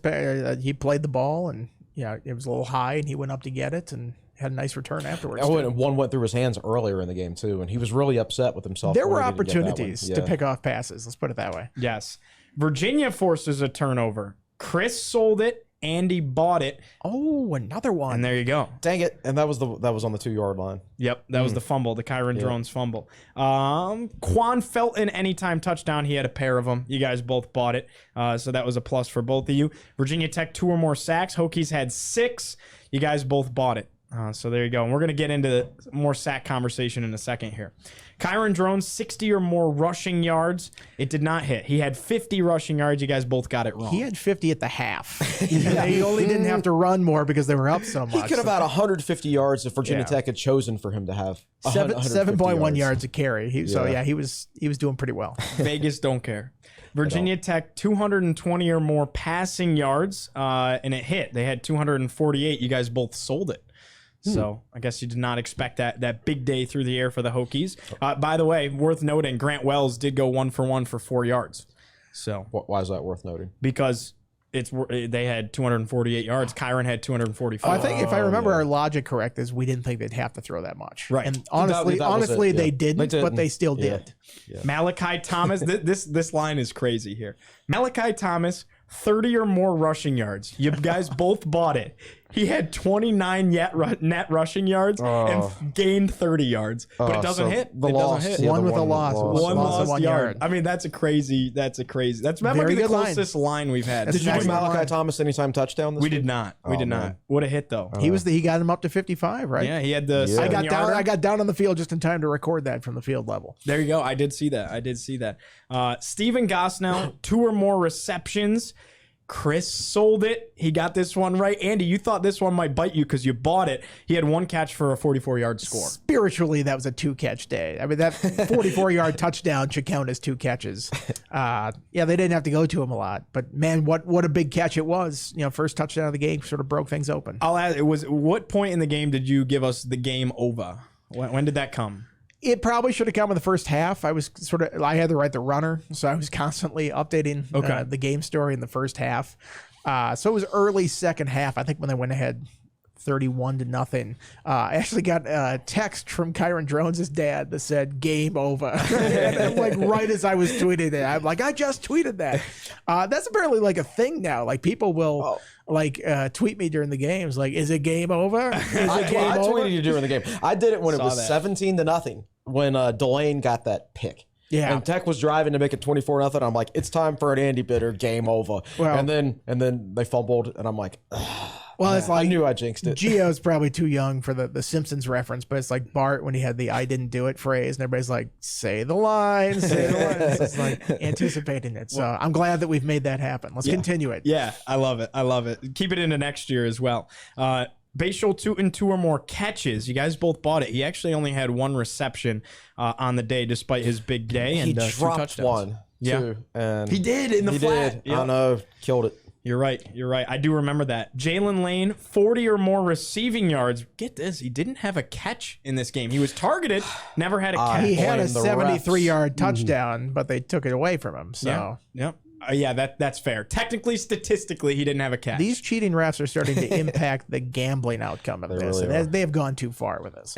He played the ball, and it was a little high, and he went up to get it, and had a nice return afterwards. And one went through his hands earlier in the game, too, and he was really upset with himself. There were opportunities to pick off passes. Let's put it that way. Yes. Virginia forces a turnover. Chris sold it. Andy bought it. Oh, another one. And there you go. Dang it. And that was on the 2-yard line. Yep, that was the fumble, the Kyron Drones fumble. Quan Felton, anytime touchdown. He had a pair of them. You guys both bought it. So that was a plus for both of you. Virginia Tech, 2 or more sacks. Hokies had 6. You guys both bought it. So there you go. And we're going to get into more sack conversation in a second here. Kyron Drones, 60 or more rushing yards. It did not hit. He had 50 rushing yards. You guys both got it wrong. He had 50 at the half. They only didn't have to run more because they were up so much. He could have had 150 yards if Virginia Tech had chosen for him to have 7.1 yards a carry. So he was doing pretty well. Vegas don't care. Virginia Tech, 220 or more passing yards, and it hit. They had 248. You guys both sold it. So I guess you did not expect that big day through the air for the Hokies. By the way, worth noting, Grant Wells did go 1 for 1 for 4 yards. So why is that worth noting? Because they had 248 yards. Kyron had 244. I think if I remember our logic correct is we didn't think they'd have to throw that much. Right. And honestly, they didn't, but they still did. Yeah. Malachi Thomas, this line is crazy here. Malachi Thomas, 30 or more rushing yards. You guys both bought it. He had 29 net rushing yards and gained 30 yards, but it doesn't hit. The it loss, doesn't hit. yeah, One with a loss. One lost 1 yard. I mean, that's a crazy. That's might be the good line. closest line we've had. Did you do excellent Malachi line. Thomas anytime touchdown this We week? did not. We did man. not. Would have hit though. He got him up to 55, right? Yeah, he had the. Yeah. I got down on the field just in time to record that from the field level. There you go. I did see that. Steven Gosnell, 2 or more receptions. Chris sold it. He got this one right. Andy, you thought this one might bite you because you bought it. He had 1 catch for a 44-yard score. Spiritually, that was a 2-catch day. I mean, that 44-yard touchdown should count as 2 catches. Yeah, they didn't have to go to him a lot, but man, what a big catch it was. First touchdown of the game sort of broke things open. I'll ask, what point in the game did you give us the game over? When did that come? It probably should have come in the first half. I had to write the runner, so I was constantly updating the game story in the first half. So it was early second half, I think, when they went ahead 31-0. I actually got a text from Kyron Drones' dad that said game over. And like right as I was tweeting it, I'm like, I just tweeted that. That's apparently like a thing now. Like people will tweet me during the games, like, is it game over? Is it game I over? tweeted you during the game. I did it when it was that. 17-0 when Delane got that pick. Yeah. And Tech was driving to make it 24-0. I'm like, it's time for an Andy Bitter game over. Well, and then they fumbled, and I'm like, well, it's like I knew I jinxed it. Gio's probably too young for the Simpsons reference, but it's like Bart when he had the "I didn't do it" phrase, and everybody's like, "Say the line, say the line." It's like anticipating it. So I'm glad that we've made that happen. Let's continue it. Yeah, I love it. Keep it into next year as well. Bhayshul, 2 or more catches. You guys both bought it. He actually only had 1 reception on the day, despite his big day. He And 2 dropped touchdowns. one, too. And He did in the flat. Did. I know. Killed it. You're right. I do remember that. Jalen Lane, 40 or more receiving yards. Get this. He didn't have a catch in this game. He was targeted, never had a catch. He had a blame the 73-yard touchdown, but they took it away from him. So Yep. That's fair. Technically, statistically, he didn't have a catch. these cheating refs are starting to impact the gambling outcome of this. really And they have gone too far with this.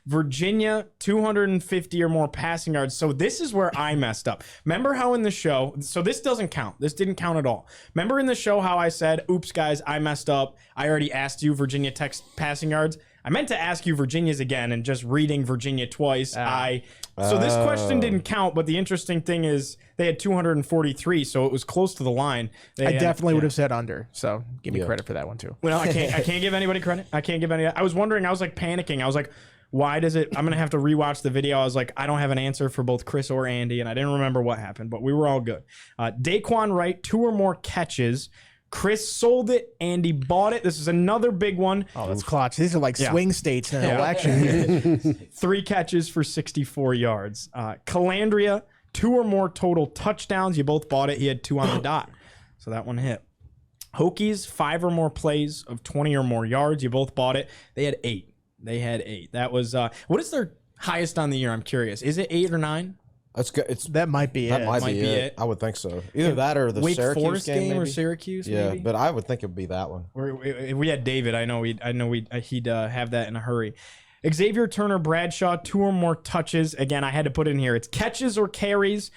Virginia, 250 or more passing yards. So this is where I messed up. Remember how in the show, so this doesn't count. This didn't count at all. Remember in the show how I said, oops, guys, I messed up. I already asked you Virginia Tech's passing yards. I meant to ask you Virginia's again, and just reading Virginia twice. So this question didn't count, but the interesting thing is they had 243, so it was close to the line. I definitely would have said under. So give me credit for that one too. Well, I can't give anybody credit. I was wondering. I was like panicking. I was like, why does it? I'm gonna have to rewatch the video. I was like, I don't have an answer for both Chris or Andy, and I didn't remember what happened, but we were all good. Daquan Wright, 2 or more catches. Chris sold it. Andy bought it. This is another big one. Oh, that's clutch. These are like swing states in an election. 3 catches for 64 yards. Colandrea, 2 or more total touchdowns. You both bought it. He had 2 on the dot. So that one hit. Hokies, 5 or more plays of 20 or more yards. You both bought it. They had 8. That was, what is their highest on the year? I'm curious. Is it 8 or 9? That's good. That might be That it. might be it. I would think so. Either that or the Wake Syracuse Forest game maybe. or Syracuse, Yeah, maybe? but I would think it would be that one. We had David. He'd have that in a hurry. Xavier Turner Bradshaw, 2 or more touches. Again, I had to put it in here. It's catches or carries.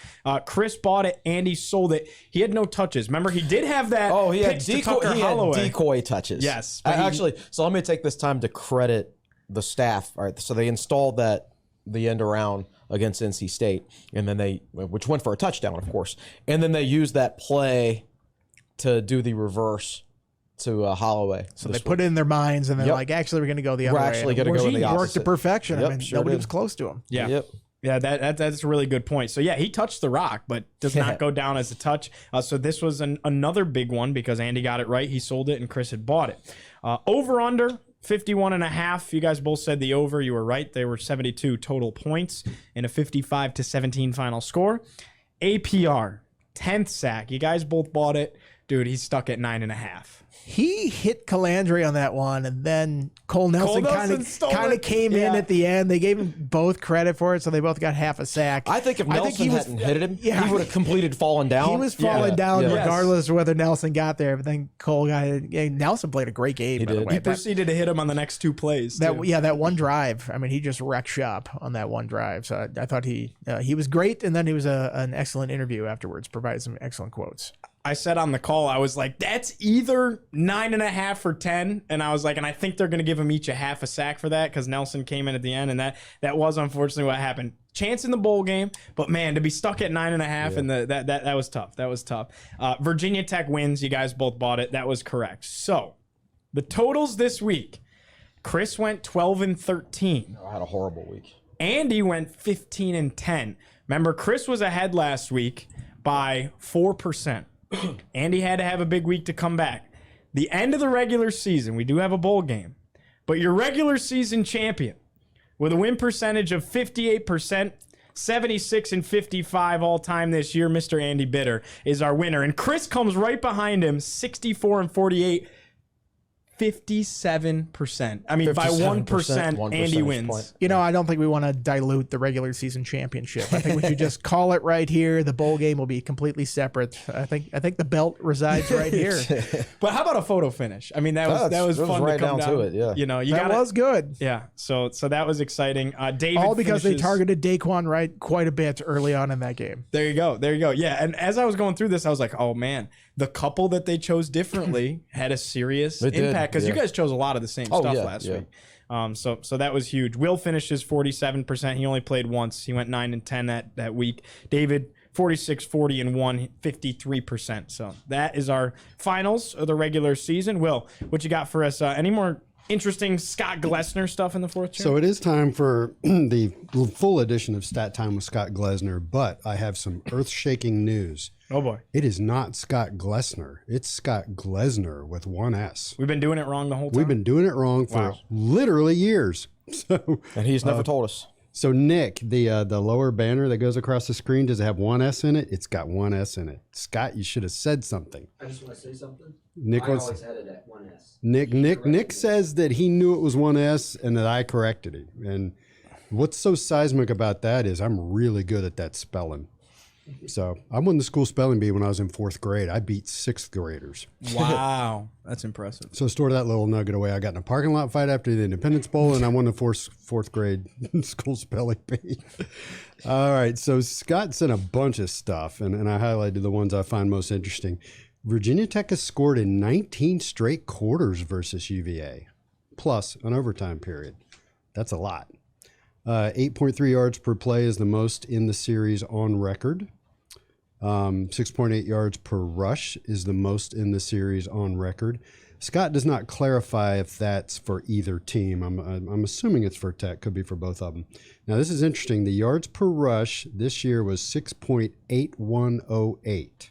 Chris bought it. Andy sold it. He had no touches. Remember, he did have that. Oh, he had pitch to Tucker decoy. He Holloway. had decoy touches. Yes, I, but he- actually. So let me take this time to credit the staff. All right, so they installed the end around against NC State, and then which went for a touchdown, of course, and then they used that play to do the reverse to Holloway. So they put it in their minds, and they're like, actually, we're going to go the other way. We're actually going to go in the Worked opposite. to perfection. Yep, I mean, sure nobody did. was close to him. Yeah. Yep. Yeah, that's a really good point. So, yeah, he touched the rock, but does not go down as a touch. So this was another big one because Andy got it right. He sold it, and Chris had bought it. Over-under, 51.5. You guys both said the over. You were right. They were 72 total points in a 55-17 final score. APR, 10th sack. You guys both bought it. Dude, he's stuck at 9.5. He hit Colandrea on that one, and then Cole Nelson stole kind of it. came in at the end. They gave him both credit for it, so they both got half a sack. I think if Nelson hadn't hit him, yeah. he would have completed falling down. He was falling down Yeah. regardless of whether Nelson got there. But then Cole got it. Yeah, Nelson played a great game. By the did. way. He proceeded to hit him on the next 2 plays. That too. that one drive. I mean, he just wrecked shop on that one drive. So I thought he was great, and then he was an excellent interview afterwards. Provided some excellent quotes. I said on the call, I was like, that's either 9.5 or 10. And I was like, and I think they're going to give them each a half a sack for that because Nelson came in at the end. And that was unfortunately what happened. Chance in the bowl game, but man, to be stuck at 9.5 and that was tough. That was tough. Virginia Tech wins. You guys both bought it. That was correct. So the totals this week, Chris went 12-13. I had a horrible week. Andy went 15-10. Remember, Chris was ahead last week by 4%. Andy had to have a big week to come back. The end of the regular season, we do have a bowl game, but your regular season champion with a win percentage of 58%, 76-55 all time this year, Mr. Andy Bitter is our winner. And Chris comes right behind him, 64-48. 57%. I mean, by 1%, Andy wins. Point. You know, I don't think we want to dilute the regular season championship. I think we should just call it right here. The bowl game will be completely separate. I think the belt resides right here. But how about a photo finish? I mean, that was fun right to come down to it. Yeah, you know, That was good. Yeah, so that was exciting. David, All because finishes, they targeted Daquan Wright quite a bit early on in that game. There you go. Yeah, and as I was going through this, I was like, oh man, the couple that they chose differently had a serious impact because you guys chose a lot of the same stuff last week. So that was huge. Will finishes 47%. He only played once. He went 9-10 that week. David 46-40-1, 53%. So that is our finals of the regular season. Will, what you got for us? Any more interesting Scott Glesner stuff in the fourth chair? So it is time for the full edition of Stat Time with Scott Glesner, but I have some earth-shaking news. Oh boy. It is not Scott Glesner. It's Scott Glesner with one S. We've been doing it wrong the whole time. We've been doing it wrong for literally years. And he's never told us. So Nick, the lower banner that goes across the screen, does it have one S in it? It's got one S in it. Scott, you should have said something. I just want to say something. Nick I always had it at 1S. Nick says that he knew it was one S and that I corrected him. And what's so seismic about that is I'm really good at that spelling. So I won the school spelling bee when I was in 4th grade. I beat 6th graders. Wow, that's impressive. So store that little nugget away. I got in a parking lot fight after the Independence Bowl, and I won the 4th grade school spelling bee. All right, so Scott sent a bunch of stuff, and I highlighted the ones I find most interesting. Virginia Tech has scored in 19 straight quarters versus UVA, plus an overtime period. That's a lot. 8.3 yards per play is the most in the series on record. 6.8 yards per rush is the most in the series on record. Scott does not clarify if that's for either team. I'm assuming it's for Tech. Could be for both of them. Now, this is interesting. The yards per rush this year was 6.8108.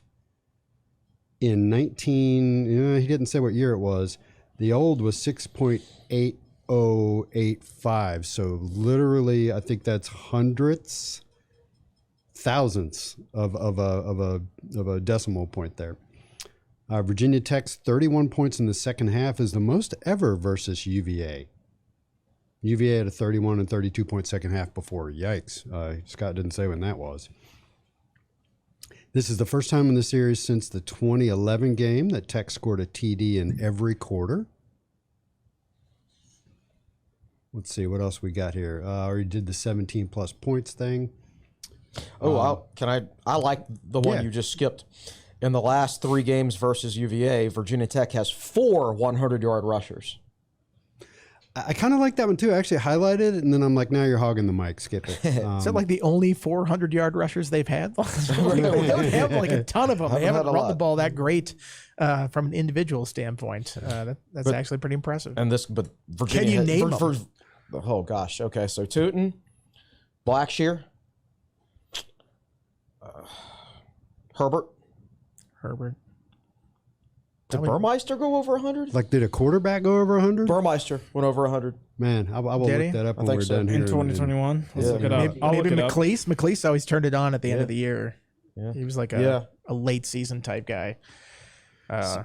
In 19, he didn't say what year it was. The old was 6.8085. So literally, I think that's hundredths, thousandths of a decimal point there. Virginia Tech's 31 points in the second half is the most ever versus UVA. UVA had a 31 and 32 point second half before. Yikes. Scott didn't say when that was. This is the first time in the series since the 2011 game that Tech scored a TD in every quarter. Let's see what else we got here. I already did the 17 plus points thing. I like the one you just skipped. In the last 3 games versus UVA, Virginia Tech has 4 100-yard rushers. I kind of like that one too. I actually highlighted it, and then I'm like, now you're hogging the mic. Skip it. Is that like the only 400-yard rushers they've had? They don't have like a ton of them. They haven't run the ball that great from an individual standpoint. That's actually pretty impressive. And but Virginia. Can you name them? Oh gosh. Okay, so Tuten, Blackshear, Herbert. Did Burmeister go over 100? Like, did a quarterback go over 100? Burmeister went over 100. Man, I will look that up when we're done here. In 2021? Let's look it up. Maybe McLeese. McLease always turned it on at the end of the year. Yeah. He was like a late season type guy. I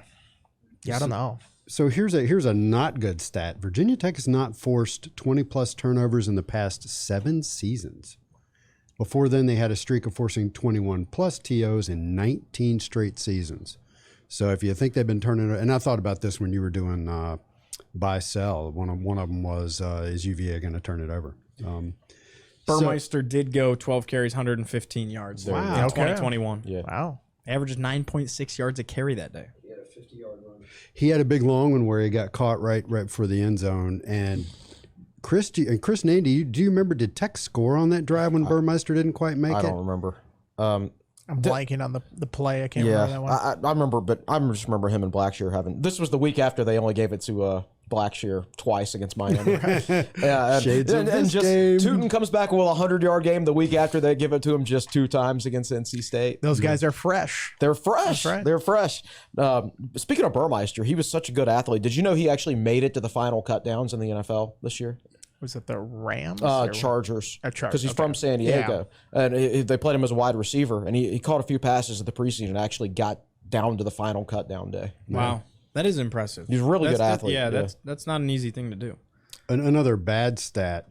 don't know. So here's a not good stat. Virginia Tech has not forced 20-plus turnovers in the past 7 seasons. Before then, they had a streak of forcing 21-plus TOs in 19 straight seasons. So if you think they've been turning, and I thought about this when you were doing buy-sell, one of them was, is UVA going to turn it over? Burmeister did go 12 carries, 115 yards. Wow. In Okay. 2021. Yeah. Wow. Averages 9.6 yards a carry that day. He had a 50-yard run. He had a big long one where he got caught right before the end zone. And Chris Nandy, do you remember, did Tech score on that drive when Burmeister didn't quite make it? I don't remember. I'm blanking on the play. I can't remember that one. I remember, but I just remember him and Blackshear having. This was the week after they only gave it to Blackshear twice against Miami. Yeah, Shades of this just game. Tuten comes back with a 100-yard game the week after they give it to him just 2 times against NC State. Those guys are fresh. They're fresh. That's right. They're fresh. Speaking of Burmeister, he was such a good athlete. Did you know he actually made it to the final cut downs in the NFL this year? Was it the Rams? Chargers. Because he's from San Diego. Yeah. And they played him as a wide receiver, and he caught a few passes at the preseason and actually got down to the final cut down day. Wow. That is impressive. He's a really good athlete. That's not an easy thing to do. Another bad stat.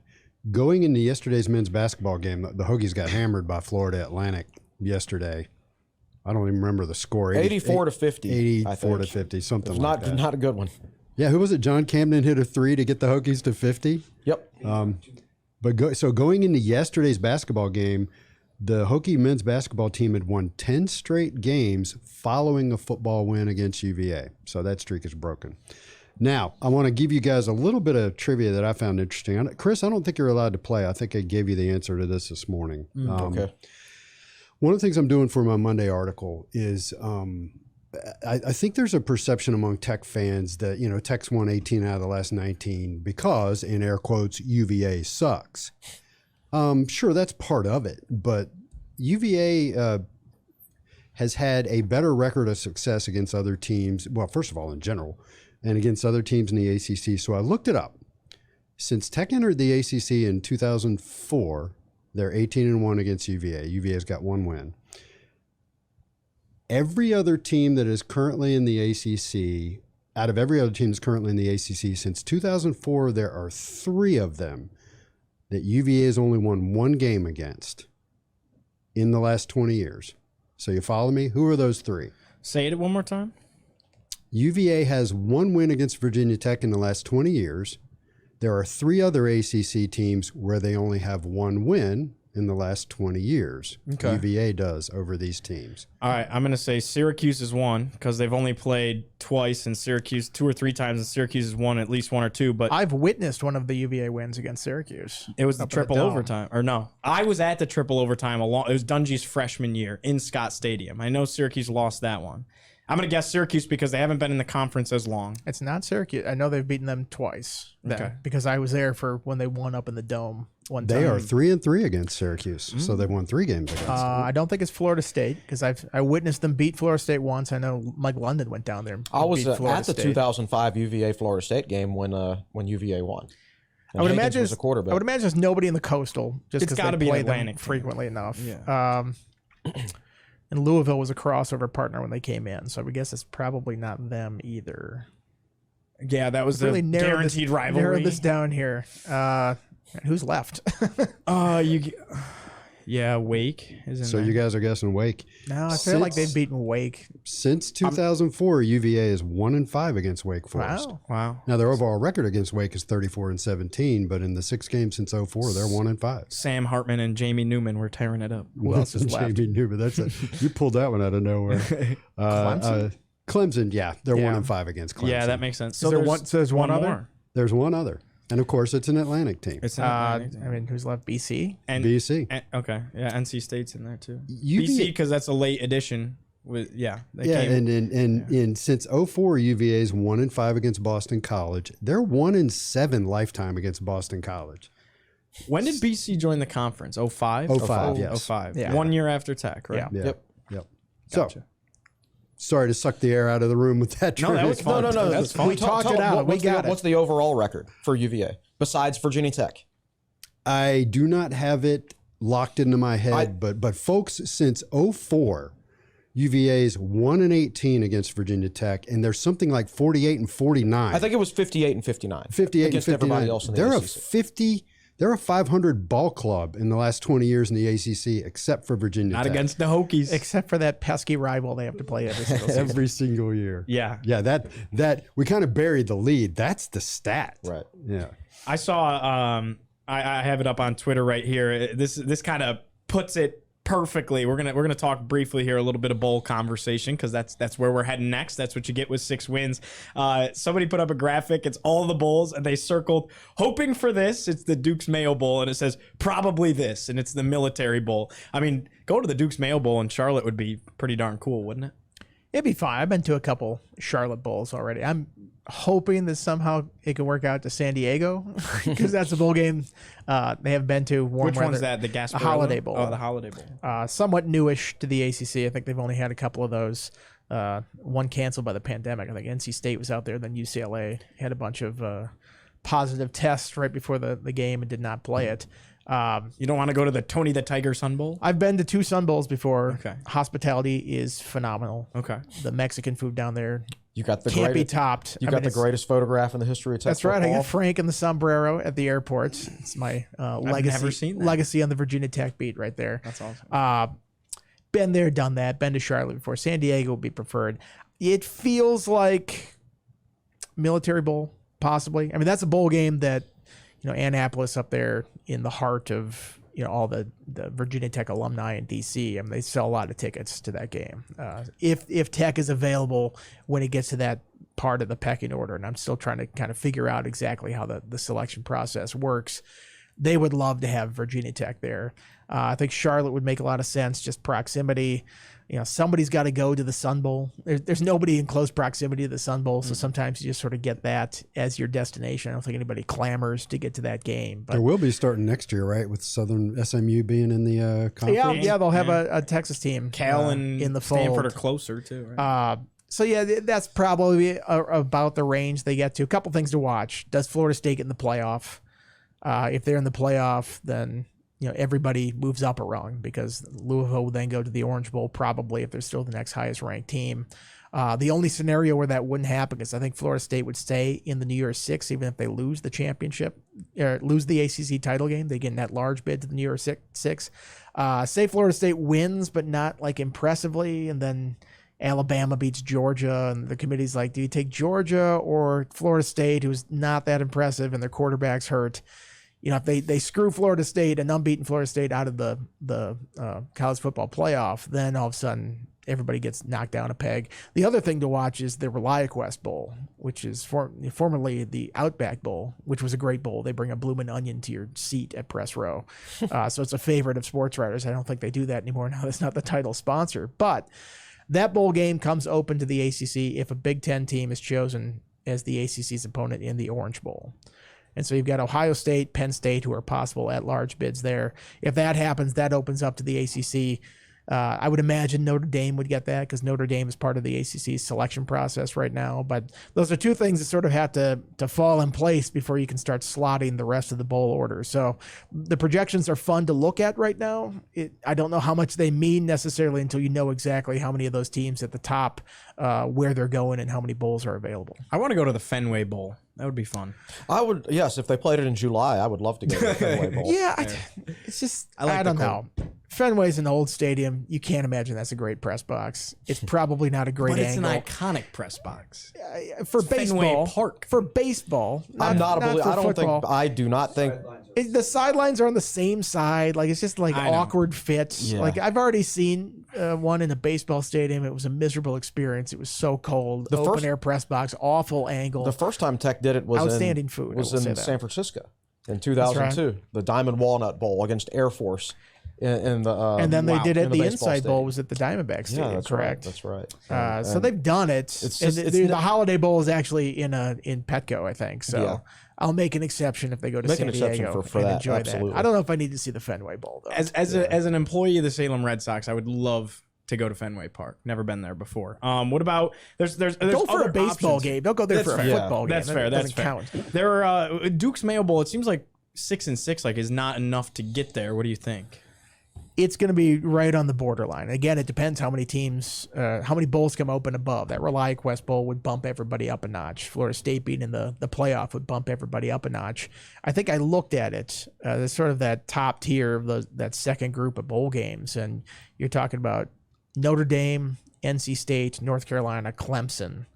Going into yesterday's men's basketball game, the Hokies got hammered by Florida Atlantic yesterday. I don't even remember the score. 84 to 50. 84 to 50, something like that. Not a good one. Yeah, who was it? John Camden hit a 3 to get the Hokies to 50. Yep. So going into yesterday's basketball game, the Hokie men's basketball team had won 10 straight games following a football win against UVA. So that streak is broken. Now, I want to give you guys a little bit of trivia that I found interesting. Chris, I don't think you're allowed to play. I think I gave you the answer to this morning. Okay. One of the things I'm doing for my Monday article is I think there's a perception among Tech fans that, Tech's won 18 out of the last 19 because, in air quotes, UVA sucks. Sure, that's part of it, but UVA has had a better record of success against other teams. Well, first of all, in general, and against other teams in the ACC. So I looked it up. Since Tech entered the ACC in 2004, they're 18-1 against UVA. UVA's got 1 win. Every other team that is currently in the ACC, out of every other team that's currently in the ACC, since 2004, there are 3 of them that UVA has only won 1 game against in the last 20 years. So you follow me? Who are those 3? Say it one more time. UVA has 1 win against Virginia Tech in the last 20 years. There are 3 other ACC teams where they only have 1 win in the last 20 years. Okay. UVA does over these teams. All right, I'm going to say Syracuse is 1 because they've only played twice, and Syracuse 2 or 3 times, and Syracuse has won at least 1 or 2. But I've witnessed one of the UVA wins against Syracuse. it was the Up at triple Dome. overtime. Or no, I was at the triple overtime. It was Dungy's freshman year in Scott Stadium. I know Syracuse lost that one. I'm going to guess Syracuse because they haven't been in the conference as long. It's not Syracuse. I know they've beaten them twice. Okay. Because I was there for when they won up in the Dome one time. They are 3-3 against Syracuse, so they've won 3 games against them. I don't think it's Florida State because I witnessed them beat Florida State once. I know Mike London went down there. And I was beat Florida at the State. 2005 UVA Florida State game when UVA won. And I would Jenkins imagine. was a quarterback. I would imagine there's nobody in the Coastal just It's because gotta they be an play them Atlantic team. frequently enough. Yeah. And Louisville was a crossover partner when they came in, so I guess it's probably not them either. Yeah, that was the Really guaranteed rivalry. Narrow this down here. Who's left? Wake is in So there. you guys are guessing Wake. No, I feel like they've beaten Wake. Since 2004, UVA is 1-5 against Wake Forest. Wow. Wow. Now their overall record against Wake is 34-17, but in the 6 games since 04, they're 1-5. Sam Hartman and Jamie Newman were tearing it up. Who else is left? Jamie Newman, you pulled that one out of nowhere. Clemson, yeah, they're Yeah. 1-5 against Clemson. Yeah, that makes sense. So there's one other? more. There's one other, and of course, it's an Atlantic team. It's I an mean, who's left? BC. and, BC. and okay, yeah, NC State's in there too. UVA BC because that's a late addition. With they Yeah, came, and since 04, UVA's 1-5 against Boston College. They're 1-7 lifetime against Boston College. when did BC join the conference? 05? 05, yes. 05. Yeah. 1 year after Tech, right? Yeah. Yep. Gotcha. So, sorry to suck the air out of the room with that. No, that trivia. was fun. No. That's fun. We talked it out. We got it. What's the overall record for UVA besides Virginia Tech? I do not have it locked into my head, but folks, since 04, UVA's 1-18 against Virginia Tech, and there's something like 48-49. I think it was 58-59. 58 against and 59. everybody else in the ACC. They're a 500 ball club in the last 20 years in the ACC, except for Virginia Not Tech. against the Hokies. Except for that pesky rival they have to play every single season. Every single year. Yeah. Yeah, that we kind of buried the lead. That's the stat. Right. Yeah. I saw. I have it up on Twitter right here. This kind of puts it perfectly. We're gonna talk briefly here a little bit of bowl conversation because that's where we're heading next. That's what you get with 6 wins. Somebody put up a graphic. It's all the bowls, and they circled hoping for this. It's the Duke's Mayo Bowl, and it says probably this, and it's the Military Bowl. I mean, go to the Duke's Mayo Bowl in Charlotte would be pretty darn cool, wouldn't it? It'd be fine. I've been to a couple Charlotte Bowls already. I'm hoping that somehow it can work out to San Diego because that's a bowl game they have been to. Warm Which weather. one's that? The Gasparilla? The Holiday Bowl. Oh, the Holiday Bowl. Somewhat newish to the ACC. I think they've only had a couple of those. One canceled by the pandemic. I think NC State was out there. Then UCLA had a bunch of positive tests right before the game and did not play it. You don't want to go to the Tony the Tiger Sun Bowl? I've been to 2 Sun Bowls before. Okay. Hospitality is phenomenal. Okay. The Mexican food down there You got the can't be greatest, topped. You I got mean, the it's- greatest photograph in the history of Tech That's right. I football. got Frank in the sombrero at the airport. It's my legacy. never seen that. Legacy on the Virginia Tech beat right there. That's awesome. Been there, done that. Been to Charlotte before. San Diego would be preferred. It feels like Military Bowl, possibly. I mean, that's a bowl game that, Annapolis up there in the heart of, all the Virginia Tech alumni in D.C. I mean, they sell a lot of tickets to that game. If Tech is available when it gets to that part of the pecking order, and I'm still trying to kind of figure out exactly how the selection process works, they would love to have Virginia Tech there. I think Charlotte would make a lot of sense, just proximity. Somebody's got to go to the Sun Bowl. There's nobody in close proximity to the Sun Bowl, so sometimes you just sort of get that as your destination. I don't think anybody clamors to get to that game. But There will be starting next year, right? With Southern SMU being in the conference. yeah, they'll have a Texas team. Cal and in the Stanford fold. are closer too, right? So yeah, that's probably about the range they get to. A couple things to watch. Does Florida State get in the playoff? If they're in the playoff, then everybody moves up a rung because Louisville will then go to the Orange Bowl probably if they're still the next highest ranked team. The only scenario where that wouldn't happen is I think Florida State would stay in the New Year's Six even if they lose the championship, or lose the ACC title game. They get in that large bid to the New Year's Six. Say Florida State wins, but not like impressively, and then Alabama beats Georgia, and the committee's like, do you take Georgia or Florida State, who's not that impressive and their quarterback's hurt? If they screw Florida State, an unbeaten Florida State, out of the college football playoff, then all of a sudden everybody gets knocked down a peg. The other thing to watch is the ReliaQuest Bowl, which is formerly the Outback Bowl, which was a great bowl. They bring a bloomin' onion to your seat at press row. So it's a favorite of sports writers. I don't think they do that anymore now. That's not the title sponsor. But that bowl game comes open to the ACC if a Big Ten team is chosen as the ACC's opponent in the Orange Bowl. And so you've got Ohio State, Penn State, who are possible at-large bids there. If that happens, that opens up to the ACC. I would imagine Notre Dame would get that because Notre Dame is part of the ACC's selection process right now. But those are two things that sort of have to fall in place before you can start slotting the rest of the bowl order. So the projections are fun to look at right now. I don't know how much they mean necessarily until you know exactly how many of those teams at the top, where they're going and how many bowls are available. I want to go to the Fenway Bowl. That would be fun. I would, yes, if they played it in July, I would love to go to the Fenway Bowl. Yeah, it's just, I like I the don't know. Fenway's an old stadium. You can't imagine that's a great press box. It's probably not a great But it's angle. an iconic press box. For Fenway baseball. Park. For baseball. I'm not a not believer. for I don't football. think. I do not think. The sidelines are on the same side. Like, it's just like I know. awkward fits. Yeah. Like, I've already seen one in a baseball stadium. It was a miserable experience. It was so cold. The Open first- air press box, awful angle. The first time Tech did it was Outstanding food, I Was will say in that. San Francisco in 2002. The Diamond Walnut Bowl against Air Force. In the and then they did it. in The baseball Inside Bowl stadium. was at the Diamondback Stadium, Yeah, that's correct? right. That's right. So And they've done it. It's And just- it's the not- Holiday Bowl is actually in Petco, I think. So Yeah. I'll make an exception if they go to Make San an exception Diego for and that, enjoy absolutely. that. I don't know if I need to see the Fenway Bowl though. As an employee of the Salem Red Sox, I would love to go to Fenway Park. Never been there before. What about there's go for other a baseball options. game. Don't go there That's for a fair. football game. That's That fair. That's doesn't fair. count. There are Duke's Mayo Bowl. It seems like 6-6 is not enough to get there. What do you think? It's going to be right on the borderline. Again, it depends how many teams, how many bowls come open above. That ReliaQuest Bowl would bump everybody up a notch. Florida State being in the playoff would bump everybody up a notch. I think I looked at it. There's sort of that top tier of that second group of bowl games, and you're talking about Notre Dame, NC State, North Carolina, Clemson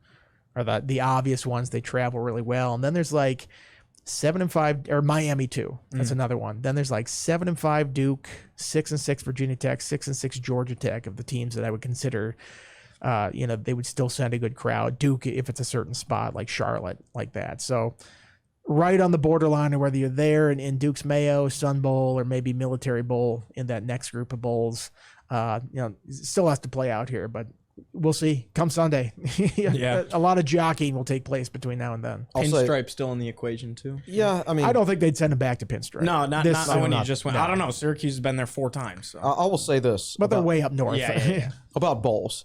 are the obvious ones. They travel really well, and then there's like 7-5, or Miami too. That's another one. Then there's like 7-5 Duke, 6-6 Virginia Tech, 6-6 Georgia Tech of the teams that I would consider. They would still send a good crowd. Duke, if it's a certain spot like Charlotte, like that. So right on the borderline of whether you're there in Duke's Mayo, Sun Bowl, or maybe Military Bowl in that next group of bowls. Still has to play out here, but we'll see come Sunday. Yeah. A lot of jockeying will take place between now and then. Pinstripe still in the equation too. Yeah, I mean, I don't think they'd send him back to Pinstripe. No, not when you just went. No. I don't know. Syracuse has been there 4 times. So. I will say this. But they're way up north. Yeah. About bowls.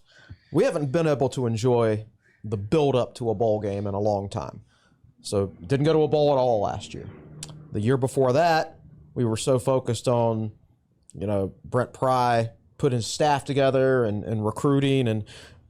We haven't been able to enjoy the build up to a bowl game in a long time. So didn't go to a bowl at all last year. The year before that, we were so focused on, Brent Pry putting his staff together and recruiting, and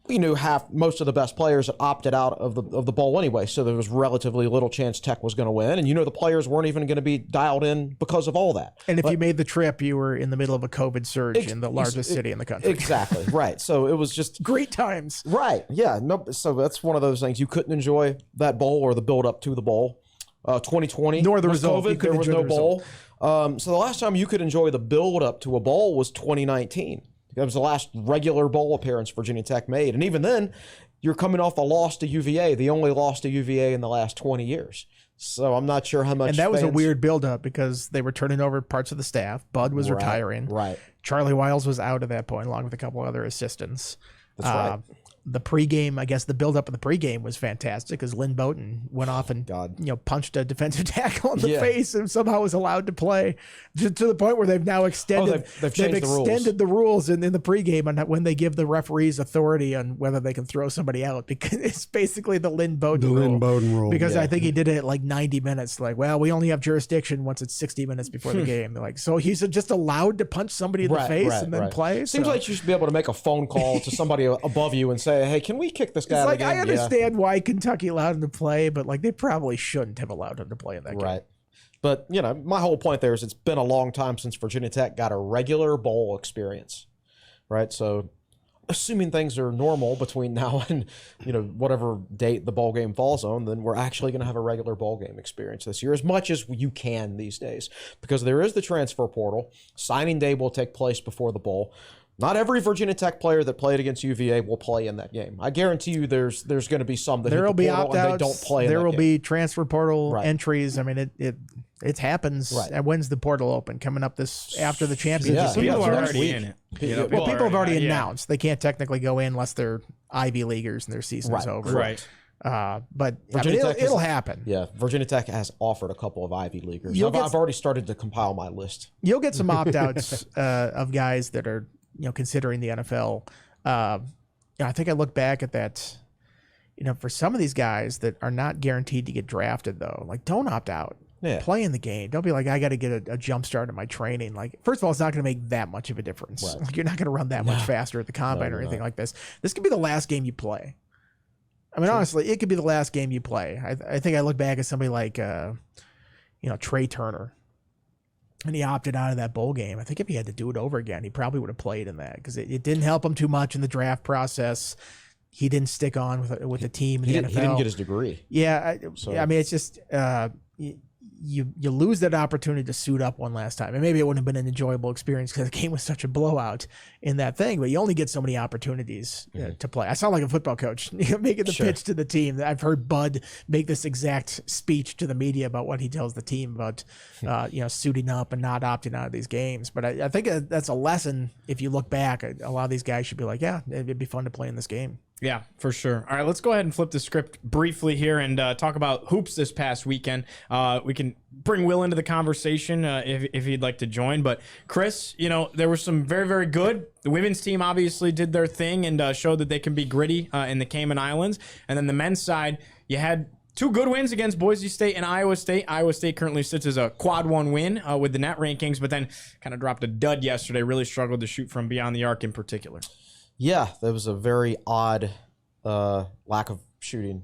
we knew most of the best players had opted out of the bowl anyway, so there was relatively little chance Tech was going to win, and the players weren't even going to be dialed in because of all that. And if you made the trip, you were in the middle of a COVID surge in the largest city in the country. Exactly, right. So it was just great times. Right, yeah. No, so that's one of those things. You couldn't enjoy that bowl or the build up to the bowl. 2020, nor the was result. COVID, there was no bowl. So the last time you could enjoy the build up to a bowl was 2019. That was the last regular bowl appearance Virginia Tech made. And even then, you're coming off a loss to UVA, the only loss to UVA in the last 20 years. So I'm not sure how much. And that was a weird buildup because they were turning over parts of the staff. Bud was retiring. Right. Charlie Wiles was out at that point, along with a couple other assistants. That's right. The pregame, I guess the buildup of the pregame was fantastic because Lynn Bowden went off and punched a defensive tackle in the face and somehow was allowed to play, to the point where they've now extended the rules in the pregame on when they give the referees authority on whether they can throw somebody out, because it's basically the Lynn Bowden rule. Because I think he did it at like 90 minutes. Like, well, we only have jurisdiction once it's 60 minutes before the game. They're like, so he's just allowed to punch somebody in the face and then play. Seems like you should be able to make a phone call to somebody above you and say, hey, can we kick this guy out of the game? I understand why Kentucky allowed him to play, but they probably shouldn't have allowed him to play in that game. Right. But, my whole point there is it's been a long time since Virginia Tech got a regular bowl experience, right? So assuming things are normal between now and, whatever date the bowl game falls on, then we're actually going to have a regular bowl game experience this year, as much as you can these days, because there is the transfer portal. Signing day will take place before the bowl. Not every Virginia Tech player that played against UVA will play in that game. I guarantee you there's going to be some that there will be opt-outs and they don't play. There will be transfer portal entries. I mean, it happens. Right. And when's the portal open? Coming up after the championship. Yeah. People are already in it. People have already announced they can't technically go in unless they're Ivy Leaguers and their season's over. Right. But it'll happen. Yeah, Virginia Tech has offered a couple of Ivy Leaguers. I've already started to compile my list. You'll get some opt-outs of guys that are considering the NFL. I think I look back at that. For some of these guys that are not guaranteed to get drafted, though, don't opt out. Yeah. Play in the game. Don't be like, I got to get a jump start in my training. First of all, it's not going to make that much of a difference. Right. You're not going to run that much faster at the combine or anything like this. This could be the last game you play. I mean, honestly, it could be the last game you play. I think I look back at somebody like, Trey Turner, and he opted out of that bowl game. I think if he had to do it over again, he probably would have played in that because it didn't help him too much in the draft process. He didn't stick on with the team in the NFL. He didn't get his degree. Yeah, I mean, it's just you lose that opportunity to suit up one last time, and maybe it wouldn't have been an enjoyable experience because the game was such a blowout in that thing. But you only get so many opportunities to play. I sound like a football coach making the pitch to the team. I've heard Bud make this exact speech to the media about what he tells the team about suiting up and not opting out of these games. But I think that's a lesson. If you look back, a lot of these guys should be like, yeah, it'd be fun to play in this game. Yeah, for sure. All right, let's go ahead and flip the script briefly here and talk about hoops this past weekend. We can bring Will into the conversation if he'd like to join. But Chris, there was some very, very good. The women's team obviously did their thing and showed that they can be gritty in the Cayman Islands. And then the men's side, you had two good wins against Boise State and Iowa State. Iowa State currently sits as a quad one win with the net rankings, but then kind of dropped a dud yesterday. Really struggled to shoot from beyond the arc in particular. Yeah, that was a very odd lack of shooting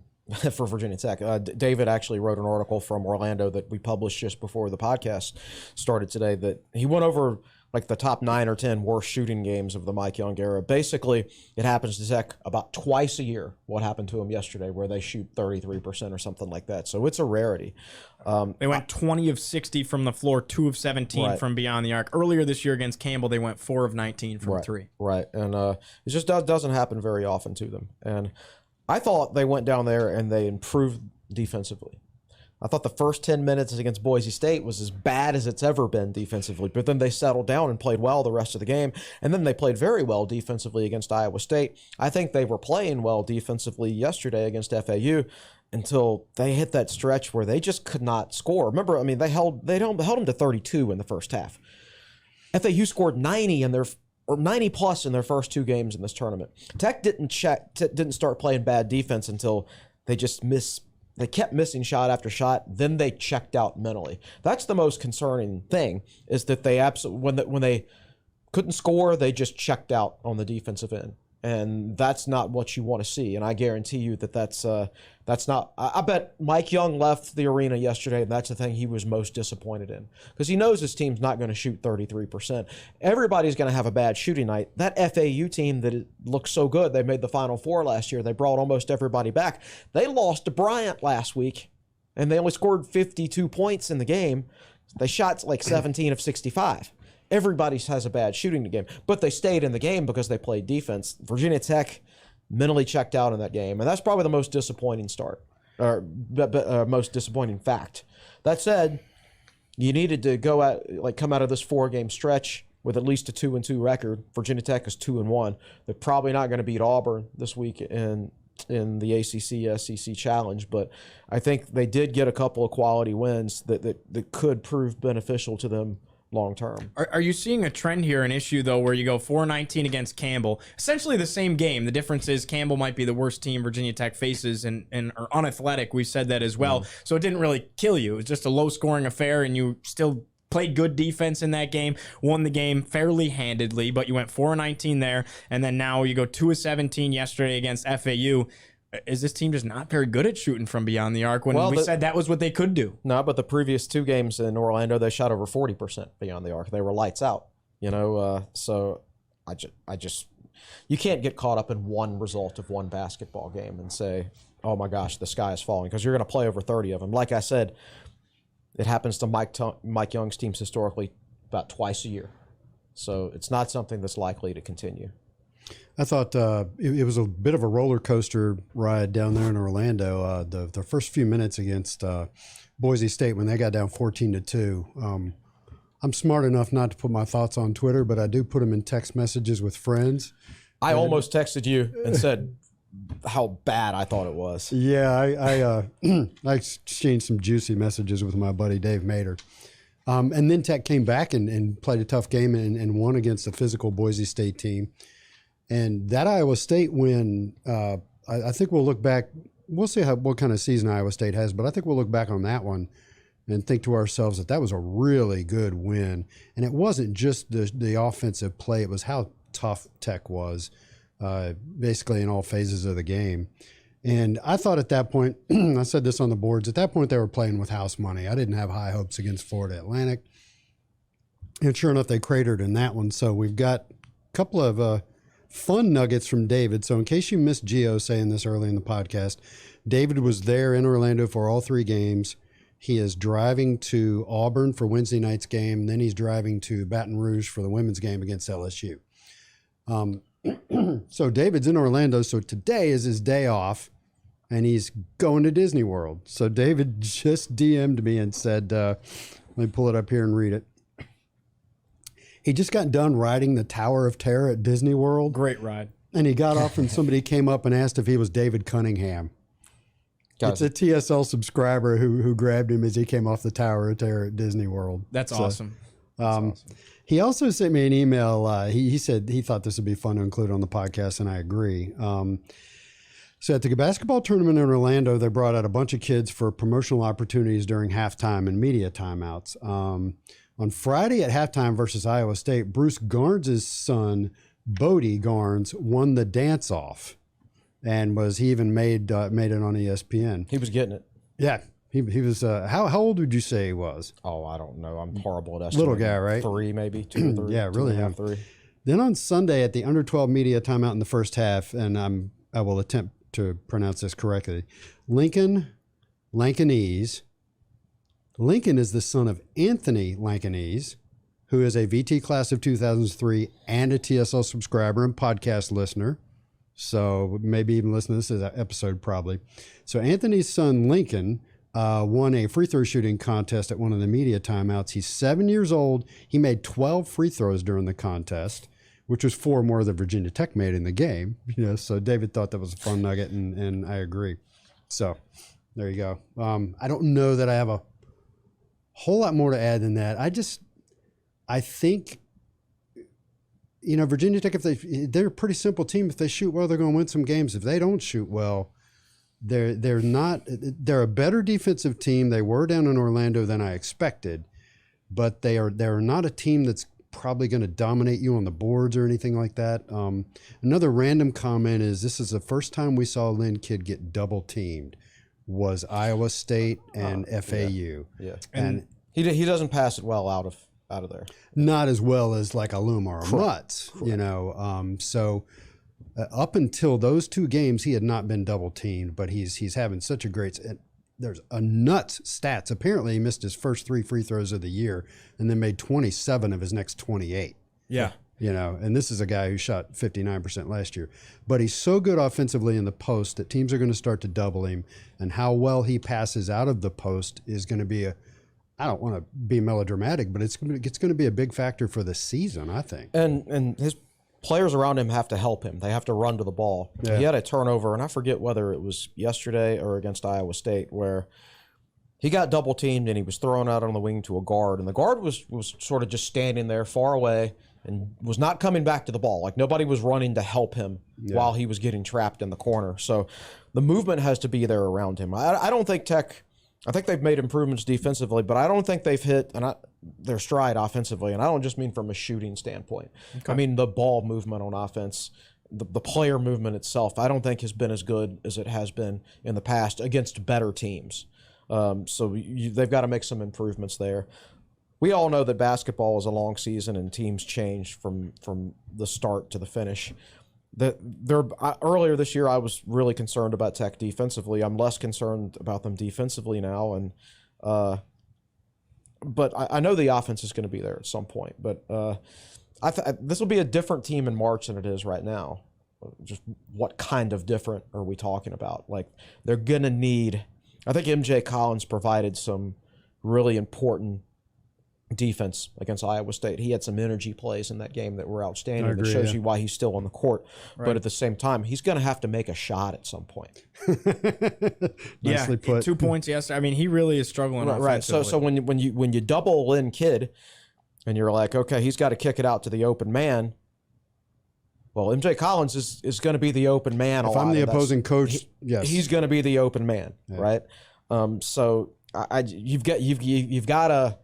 for Virginia Tech. David actually wrote an article from Orlando that we published just before the podcast started today that he went over like the top 9 or 10 worst shooting games of the Mike Young era. Basically, it happens to Tech about twice a year. What happened to them yesterday, where they shoot 33% or something like that. So it's a rarity. They went 20 of 60 from the floor, 2 of 17 from beyond the arc. Earlier this year against Campbell, they went 4 of 19 from 3. Right, and it just doesn't happen very often to them. And I thought they went down there and they improved defensively. I thought the first 10 minutes against Boise State was as bad as it's ever been defensively, but then they settled down and played well the rest of the game, and then they played very well defensively against Iowa State. I think they were playing well defensively yesterday against FAU until they hit that stretch where they just could not score. Remember, I mean, they held them to 32 in the first half. FAU scored 90 or 90 plus in their first 2 games in this tournament. Tech didn't start playing bad defense until they just They kept missing shot after shot. Then they checked out mentally. That's the most concerning thing, is that they absolutely, when they couldn't score, they just checked out on the defensive end. And that's not what you want to see. And I guarantee you that's not. I bet Mike Young left the arena yesterday, and that's the thing he was most disappointed in, because he knows his team's not going to shoot 33%. Everybody's going to have a bad shooting night. That FAU team that looks so good, they made the Final Four last year. They brought almost everybody back. They lost to Bryant last week, and they only scored 52 points in the game. They shot like 17 of 65. Everybody has a bad shooting game, but they stayed in the game because they played defense. Virginia Tech mentally checked out in that game, and that's probably the most disappointing most disappointing fact. That said, you needed to come out of this 4-game stretch with at least a 2-2 record. Virginia Tech is 2-1. They're probably not going to beat Auburn this week in the ACC SEC Challenge, but I think they did get a couple of quality wins that could prove beneficial to them long term. Are you seeing a trend here, an issue, though, where you go 4-19 against Campbell? Essentially the same game. The difference is Campbell might be the worst team Virginia Tech faces and are unathletic. We said that as well. So it didn't really kill you. It was just a low-scoring affair, and you still played good defense in that game, won the game fairly handedly, but you went 4-19 there, and then now you go 2 of 17 yesterday against FAU. Is this team just not very good at shooting from beyond the arc when we said that was what they could do? No, but the previous 2 games in Orlando, they shot over 40% beyond the arc. They were lights out, so I just you can't get caught up in one result of one basketball game and say, oh my gosh, the sky is falling, because you're going to play over 30 of them. Like I said, it happens to Mike Young's teams historically about twice a year. So it's not something that's likely to continue. I thought it was a bit of a roller coaster ride down there in Orlando. The first few minutes against Boise State, when they got down 14-2. I'm smart enough not to put my thoughts on Twitter, but I do put them in text messages with friends. I almost texted you and said how bad I thought it was. Yeah, I exchanged some juicy messages with my buddy Dave Mader. And then Tech came back and played a tough game and won against a physical Boise State team. And that Iowa State win, I think we'll look back. We'll see what kind of season Iowa State has, but I think we'll look back on that one and think to ourselves that was a really good win. And it wasn't just the offensive play; it was how tough Tech was, basically in all phases of the game. And I thought at that point, I said this on the boards, at that point they were playing with house money. I didn't have high hopes against Florida Atlantic. And sure enough, they cratered in that one. So we've got a couple of fun nuggets from David. So in case you missed Gio saying this early in the podcast, David was there in Orlando for all 3 games. He is driving to Auburn for Wednesday night's game. Then he's driving to Baton Rouge for the women's game against LSU. So David's in Orlando. So today is his day off, and he's going to Disney World. So David just DM'd me and said, let me pull it up here and read it. He just got done riding the Tower of Terror at Disney World. Great ride. And he got off and somebody came up and asked if he was David Cunningham. It's a TSL subscriber who grabbed him as he came off the Tower of Terror at Disney World. That's awesome. Awesome. He also sent me an email. He said he thought this would be fun to include on the podcast, and I agree. So at the basketball tournament in Orlando, they brought out a bunch of kids for promotional opportunities during halftime and media timeouts. On Friday at halftime versus Iowa State, Bruce Garnes' son, Bodie Garnes, won the dance-off, and he even made it on ESPN. He was getting it. Yeah. He was how old would you say he was? Oh, I don't know. I'm horrible at estimating. Little guy, right? 3, maybe 2 or 3. Yeah, really young. 3. Then on Sunday at the under 12 media timeout in the first half, and I will attempt to pronounce this correctly, Lincoln Lankanese. Lincoln is the son of Anthony Lankanese, who is a VT class of 2003 and a TSL subscriber and podcast listener. So maybe even listen to this episode probably. So Anthony's son Lincoln won a free throw shooting contest at one of the media timeouts. He's 7 years old. He made 12 free throws during the contest, which was 4 more than Virginia Tech made in the game. So David thought that was a fun nugget, and I agree. So there you go. I don't know that I have a whole lot more to add than that. I think, Virginia Tech, they're a pretty simple team. If they shoot well, they're going to win some games. If they don't shoot well, they're a better defensive team. They were down in Orlando than I expected, but they're not a team that's probably going to dominate you on the boards or anything like that. Another random comment is this is the first time we saw Lynn Kidd get double teamed was Iowa State and FAU. Yeah. And he doesn't pass it well out of there. Not as well as like a Luma or a Mutz, so up until those 2 games, he had not been double teamed, but he's having such a great. There's a nuts stats. Apparently, he missed his first 3 free throws of the year, and then made 27 of his next 28. Yeah, and this is a guy who shot 59% last year, but he's so good offensively in the post that teams are going to start to double him, and how well he passes out of the post is going to be I don't want to be melodramatic, but it's going to be a big factor for the season, I think. And his players around him have to help him. They have to run to the ball. Yeah. He had a turnover, and I forget whether it was yesterday or against Iowa State, where he got double teamed and he was thrown out on the wing to a guard, and the guard was sort of just standing there far away and was not coming back to the ball. Like nobody was running to help him while he was getting trapped in the corner. So the movement has to be there around him. I don't think Tech. I think they've made improvements defensively, but I don't think they've hit their stride offensively. And I don't just mean from a shooting standpoint. Okay. I mean the ball movement on offense, the player movement itself, I don't think has been as good as it has been in the past against better teams. So they've got to make some improvements there. We all know that basketball is a long season and teams change from the start to the finish. Earlier this year, I was really concerned about Tech defensively. I'm less concerned about them defensively now, and but I know the offense is going to be there at some point. But this will be a different team in March than it is right now. Just what kind of different are we talking about? Like they're going to need. I think MJ Collins provided some really important defense against Iowa State. He had some energy plays in that game that were outstanding. That shows you why he's still on the court. Right. But at the same time, he's going to have to make a shot at some point. Nicely put. 2 points yesterday. I mean, he really is struggling offensively. Right. So when you double in Kidd, and you're like, okay, he's got to kick it out to the open man. Well, MJ Collins is going to be the open man. If I'm the opposing coach, yes, he's going to be the open man, right? So you've got to.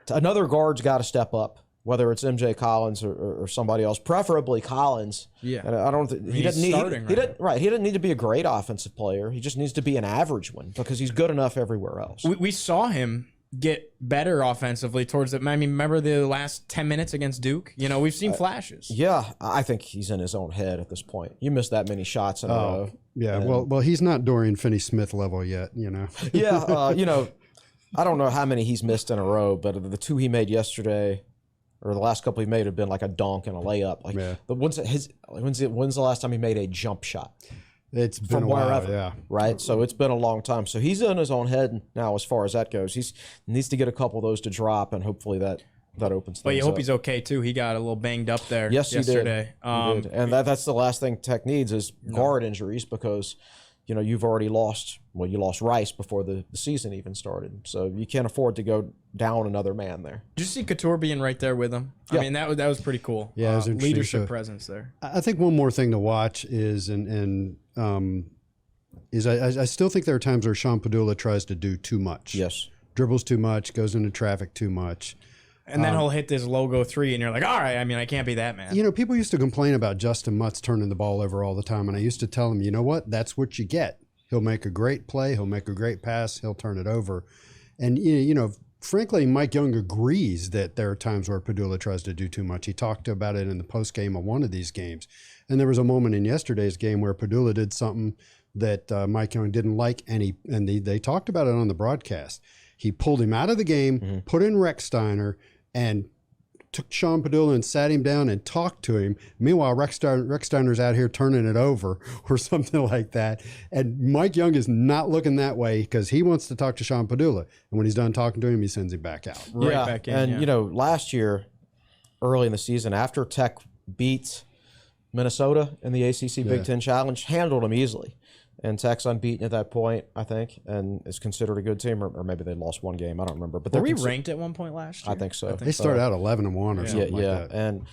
Another guard's got to step up, whether it's MJ Collins or somebody else, preferably Collins. Yeah, and I don't think he doesn't need. He doesn't need to be a great offensive player. He just needs to be an average one because he's good enough everywhere else. We saw him get better offensively towards the. I mean, remember the last 10 minutes against Duke? We've seen flashes. Yeah, I think he's in his own head at this point. You missed that many shots in a row. Yeah, well, he's not Dorian Finney-Smith level yet. Yeah, I don't know how many he's missed in a row, but the 2 he made yesterday, or the last couple he made, have been like a dunk and a layup. When's the last time he made a jump shot? It's been a while, right? So it's been a long time. So he's in his own head now as far as that goes. He needs to get a couple of those to drop, and hopefully that opens things up. But you hope he's okay, too. He got a little banged up there yesterday. He did. And that's the last thing Tech needs is guard injuries because – you've already lost. Well, you lost Rice before the season even started, so you can't afford to go down another man there. Did you see Couture being right there with him? Yeah. I mean, that was pretty cool. Yeah, it was leadership presence there. I think one more thing to watch is I still think there are times where Sean Padula tries to do too much. Yes, dribbles too much, goes into traffic too much. And then he'll hit this logo 3, and you're like, all right, I mean, I can't be that man. People used to complain about Justin Mutz turning the ball over all the time, and I used to tell them, you know what? That's what you get. He'll make a great play. He'll make a great pass. He'll turn it over. And, frankly, Mike Young agrees that there are times where Padula tries to do too much. He talked about it in the postgame of one of these games. And there was a moment in yesterday's game where Padula did something that Mike Young didn't like, and they talked about it on the broadcast. He pulled him out of the game, put in Rex Steiner, and took Sean Padula and sat him down and talked to him. Meanwhile, Rex Steiner's out here turning it over or something like that. And Mike Young is not looking that way because he wants to talk to Sean Padula. And when he's done talking to him, he sends him back out. Back in. And, last year, early in the season, after Tech beat Minnesota in the ACC Big Ten Challenge, handled them easily. And Tech's unbeaten at that point, I think, and is considered a good team, or maybe they lost one game. I don't remember. But were we ranked at one point last year? I think so. They started out 11-1 or something like that. And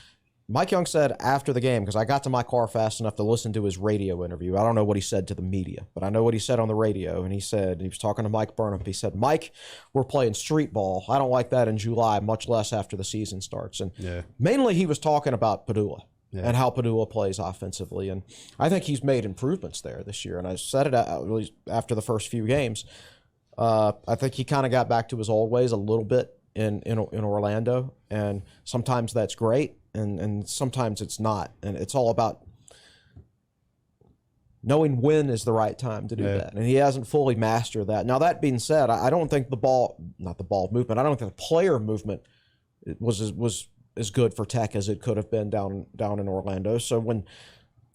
Mike Young said after the game, because I got to my car fast enough to listen to his radio interview. I don't know what he said to the media, but I know what he said on the radio. And he was talking to Mike Burnham. He said, Mike, we're playing street ball. I don't like that in July, much less after the season starts. And mainly he was talking about Padula. And how Padula plays offensively. And I think he's made improvements there this year. And I said it after the first few games. I think he kind of got back to his old ways a little bit in Orlando. And sometimes that's great, and sometimes it's not. And it's all about knowing when is the right time to do that. And he hasn't fully mastered that. Now, that being said, I don't think not the ball movement, I don't think the player movement was as good for Tech as it could have been down in Orlando. So when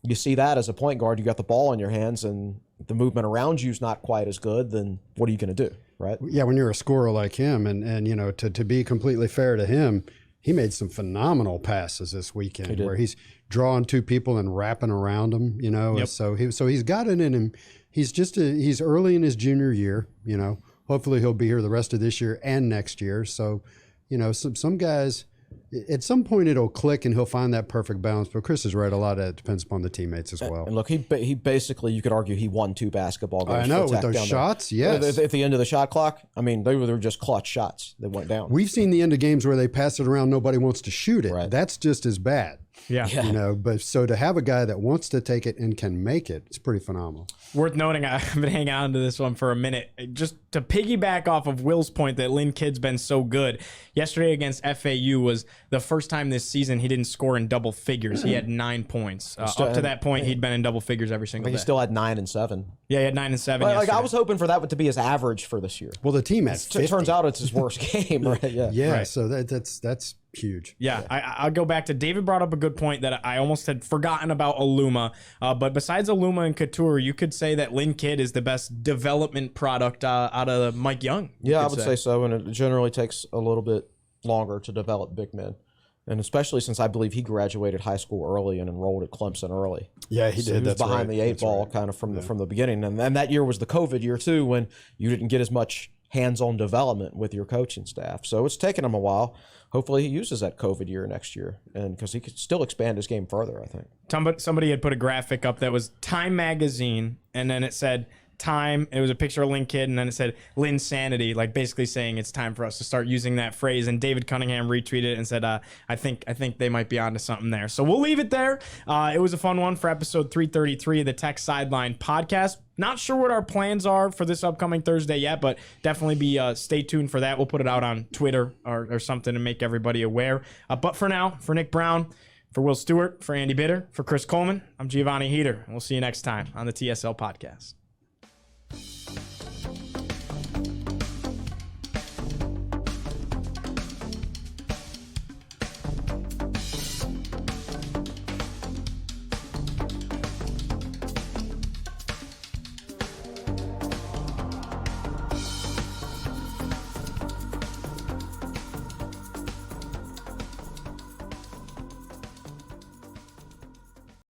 you see that as a point guard, you got the ball in your hands and the movement around you is not quite as good, then what are you going to do, right? Yeah, when you're a scorer like him, and to be completely fair to him, he made some phenomenal passes this weekend where he's drawing two people and wrapping around them, So he's got it in him. He's early in his junior year, Hopefully he'll be here the rest of this year and next year. So, some guys, at some point it'll click and he'll find that perfect balance. But Chris is right. A lot of it depends upon the teammates as well. And look, he basically, you could argue he won 2 basketball games. I know, with those shots, yes. At the end of the shot clock, I mean, they were just clutch shots that went down. We've seen the end of games where they pass it around, nobody wants to shoot it. Right. That's just as bad. Yeah. But so to have a guy that wants to take it and can make it, it's pretty phenomenal. Worth noting, I've been hanging on to this one for a minute. Just to piggyback off of Will's point that Lynn Kidd's been so good. Yesterday against FAU was the first time this season he didn't score in double figures. He had 9 points. Up to that point, he'd been in double figures every single day. He still had 9 and 7. Yeah, he had 9 and 7 yesterday. I was hoping for that to be his average for this year. Well, the team had 50. It turns out it's his worst game, right? Yeah, Right. so that's huge. Yeah, I'll go back to David brought up a good point that I almost had forgotten about Aluma. But besides Aluma and Couture, you could say that Lynn Kidd is the best development product out of Mike Young. Yeah, I would say so. And it generally takes a little bit longer to develop big men. And especially since I believe he graduated high school early and enrolled at Clemson early. Yeah, he did. He was That's behind right. the eight That's ball right. kind of from the beginning. And that year was the COVID year too, when you didn't get as much hands-on development with your coaching staff. So it's taken him a while. Hopefully he uses that COVID year next year, and because he could still expand his game further, I think. Somebody had put a graphic up that was Time Magazine, and then it said Time. It was a picture of Lynn Kidd, and then it said Lynn Sanity, like basically saying it's time for us to start using that phrase. And David Cunningham retweeted it and said, I think they might be onto something there. So we'll leave it there. It was a fun one for episode 333 of the Tech Sideline podcast. Not sure what our plans are for this upcoming Thursday yet, but definitely be stay tuned for that. We'll put it out on Twitter or something to make everybody aware. But for now, for Nick Brown, for Will Stewart, for Andy Bitter, for Chris Coleman, I'm Giovanni Heater, and we'll see you next time on the TSL podcast.